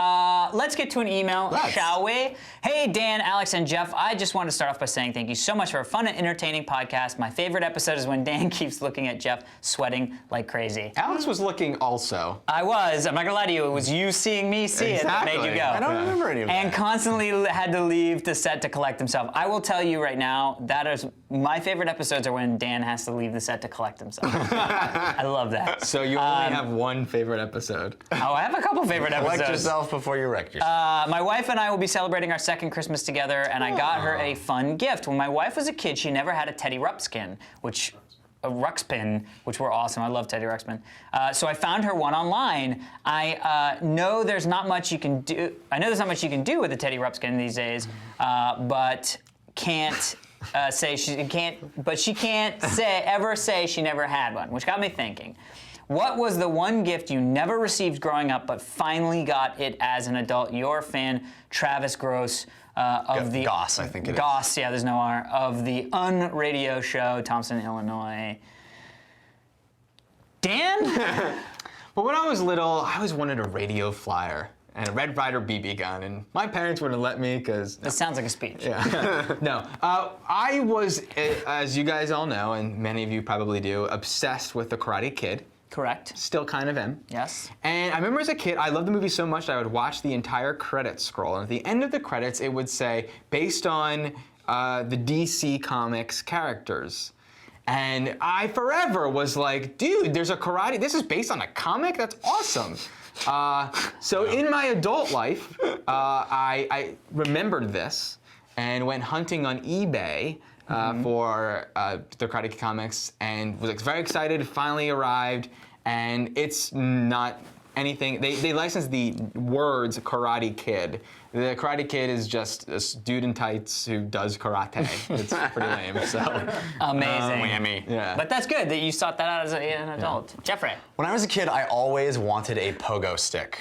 let's get to an email, shall we? Hey, Dan, Alex, and Jeff. I just want to start off by saying thank you so much for a fun and entertaining podcast. My favorite episode is when Dan keeps looking at Jeff sweating like crazy. Alex was looking also. I was. I'm not gonna lie to you. It was you seeing me see it that made you go. I don't remember any of that. And constantly had to leave the set to collect himself. I will tell you right now, that is my favorite episodes are when Dan has to leave the set to collect himself. I love that. So you only have one favorite favorite episode? Oh, I have a couple favorite episodes. Collect yourself before you wreck yourself. My wife and I will be celebrating our second Christmas together, and I got her a fun gift. When my wife was a kid, she never had a Teddy Ruxpin, a Ruxpin, which were awesome. I love Teddy Ruxpin. So I found her one online. I know there's not much you can do. I know there's not much you can do with a Teddy Ruxpin these days, but can't say she can't. But she can't ever say she never had one, which got me thinking. What was the one gift you never received growing up, but finally got it as an adult? Your fan, Travis Gross. Of the Goss, I think it is. Goss, yeah, there's no R, of the Unradio show, Thompson, Illinois. Dan? Well, when I was little, I always wanted a radio flyer and a Red Ryder BB gun, and my parents wouldn't let me because. This sounds like a speech. Yeah. No. I was, as you guys all know, and many of you probably do, obsessed with The Karate Kid. Correct. Still kind of am. Yes. And I remember as a kid, I loved the movie so much that I would watch the entire credits scroll. And at the end of the credits, it would say, based on the DC Comics characters. And I forever was like, dude, there's a karate, this is based on a comic? That's awesome. So in my adult life, I remembered this and went hunting on eBay for the Karate Kid comics, and was very excited. It finally arrived, and it's not anything. They licensed the words Karate Kid. The Karate Kid is just a dude in tights who does karate. It's pretty lame. So amazing. Whammy. yeah. But that's good that you sought that out as an adult. Yeah. Jeffrey. When I was a kid, I always wanted a pogo stick.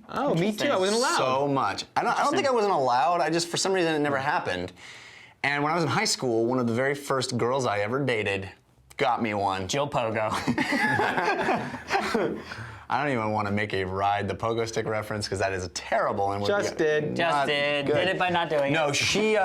Oh, me too. I wasn't allowed. So much. I don't think I wasn't allowed. I just, for some reason, it never happened. And when I was in high school, one of the very first girls I ever dated got me one. Jill Pogo. I don't even want to make a Ride the Pogo Stick reference because that is terrible. And Just did. Just did. good. Did it by not doing it. No, she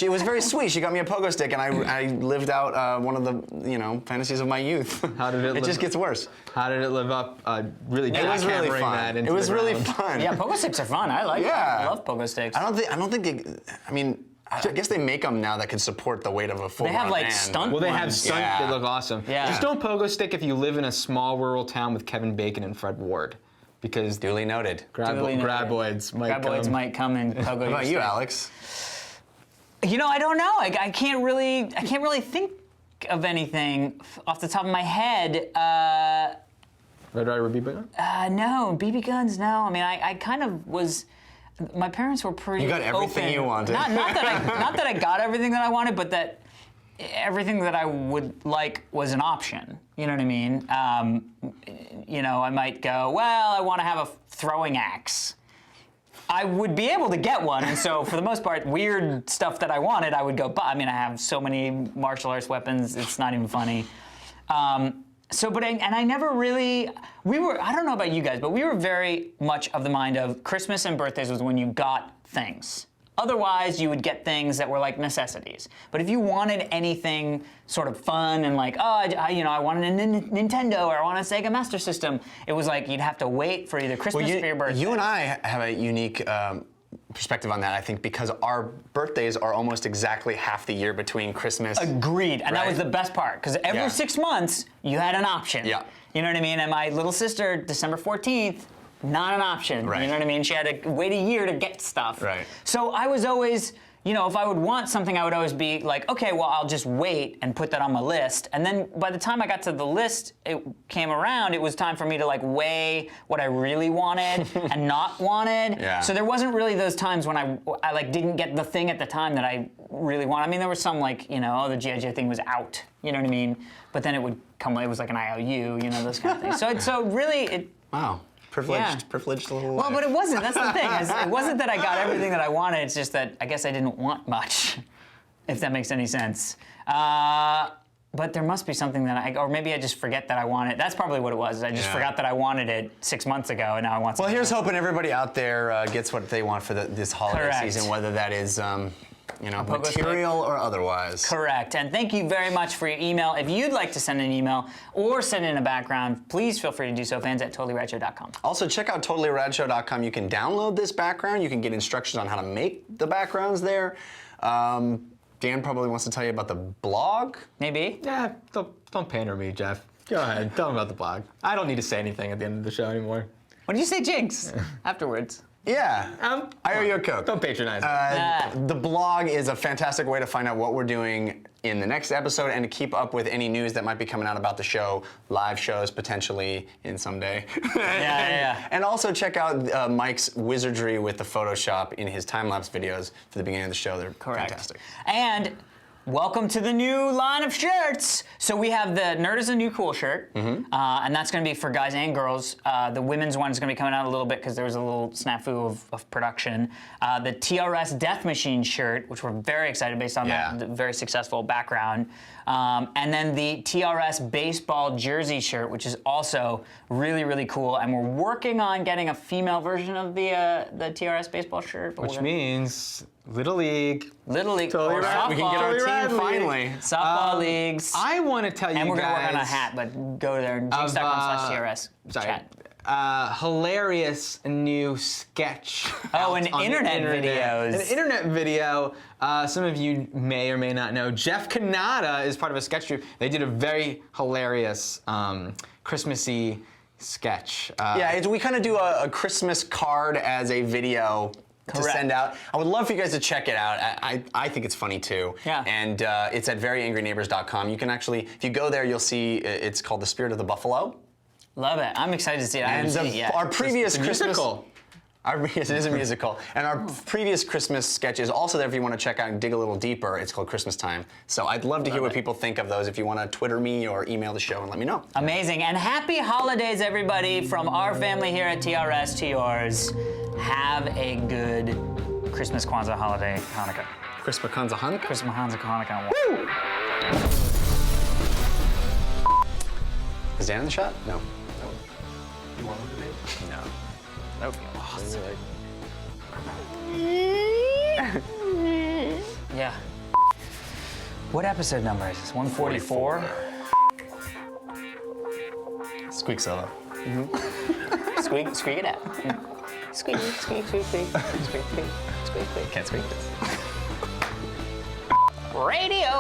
was very sweet. She got me a pogo stick, and I lived out one of the fantasies of my youth. How did it? It just gets worse. How did it live up? Really, It was really jackhammering fun. that into It was the really ground. fun. Yeah, pogo sticks are fun. I like them. I love pogo sticks. I don't think they. I mean, I guess they make them now that can support the weight of a full. They have, like, man, stunt Well, they ones. have stunt. Yeah. They look awesome. Yeah. Just don't pogo stick if you live in a small rural town with Kevin Bacon and Fred Ward, because Duly noted. Duly noted. graboids might Graboids come. might come and pogo What your about you, stick. Alex? You know, I don't know. I can't really think of anything off the top of my head. Red Ryder BB gun? No, BB guns. No. I mean, I kind of was. My parents were pretty. You got everything open. you wanted. Not that I got everything that I wanted, but that everything that I would like was an option. You know what I mean? I might go, well, I want to have a throwing axe. I would be able to get one, and so for the most part, weird stuff that I wanted, I would go buy. I mean, I have so many martial arts weapons, it's not even funny. I never really, I don't know about you guys, but we were very much of the mind of Christmas and birthdays was when you got things. Otherwise, you would get things that were like necessities. But if you wanted anything sort of fun and like, I wanted a Nintendo or I want a Sega Master System, it was like you'd have to wait for either Christmas or your birthday. You and I have a unique perspective on that, I think, because our birthdays are almost exactly half the year between Christmas. Agreed, and that was the best part, because every 6 months, you had an option. Yeah. You know what I mean? And my little sister, December 14th, not an option. Right. You know what I mean? She had to wait a year to get stuff. Right. So I was always, if I would want something, I would always be like, okay, well, I'll just wait and put that on my list. And then by the time I got to the list, it came around, it was time for me to like weigh what I really wanted and not wanted. Yeah. So there wasn't really those times when I like didn't get the thing at the time that I really wanted. I mean, there was some like, the G.I. Joe thing was out, you know what I mean? But then it would come, it was like an IOU, those kind of things. So really, Wow. Privileged little well, life. but it wasn't. That's the thing. It wasn't that I got everything that I wanted. It's just that I guess I didn't want much, if that makes any sense. But there must be something that or maybe I just forget that I want it. That's probably what it was. I just forgot that I wanted it 6 months ago, and now I want something. Well, here's hoping everybody out there gets what they want for this holiday Correct. season, whether that is material or otherwise. Correct. And thank you very much for your email. If you'd like to send an email or send in a background, please feel free to do so. fans@totallyradshow.com. Also, check out totallyradshow.com. You can download this background. You can get instructions on how to make the backgrounds there. Dan probably wants to tell you about the blog. Maybe. Yeah, don't pander me, Jeff. Go ahead. Tell them about the blog. I don't need to say anything at the end of the show anymore. What did you say, Jinx? Afterwards. Yeah, I owe you a Coke. Don't patronize me. The blog is a fantastic way to find out what we're doing in the next episode and to keep up with any news that might be coming out about the show, live shows potentially in someday. Yeah. And also check out Mike's wizardry with the Photoshop in his time-lapse videos for the beginning of the show. They're fantastic. And welcome to the new line of shirts. So we have the Nerd is a New Cool shirt, and that's going to be for guys and girls. The women's one is going to be coming out a little bit because there was a little snafu of production. The TRS Death Machine shirt, which we're very excited based on that very successful background. And then the TRS Baseball Jersey shirt, which is also really, really cool. And we're working on getting a female version of the TRS Baseball shirt. Which means Little League. Little League. Totally or right. softball. We can get our Totally team right, finally. Softball leagues. I want to tell you And we're guys. going to work on a hat, but go there, jinx.com/TRS. Sorry. Chat. Hilarious new sketch. Oh, out an on the internet videos. An internet video. Some of you may or may not know. Jeff Kanata is part of a sketch troupe. They did a very hilarious Christmassy sketch. We kind of do a Christmas card as a video to send out. I would love for you guys to check it out. I think it's funny too. Yeah. And it's at veryangryneighbors.com. You can actually, if you go there, you'll see it's called The Spirit of the Buffalo. Love it. I'm excited to see it. I haven't seen it yet. Our previous It's a Christmas. musical. Yes, it is a musical. And our previous Christmas sketch is also there if you want to check out and dig a little deeper. It's called Christmas Time. So I'd love to hear what people think of those if you want to Twitter me or email the show and let me know. Amazing. And happy holidays, everybody, from our family here at TRS to yours. Have a good Christmas, Kwanzaa, holiday, Hanukkah. Christmas Kwanzaa Hanukkah. Christmas, Hanukkah. Woo! Is Dan in the shot? No. You want to debate? No. That would be awesome. Yeah. What episode number is this? 144? Squeak solo. Squeak it out. Squeak, squeak, squeak, squeak, squeak, squeak, squeak, squeak. Can't squeak this. Radio.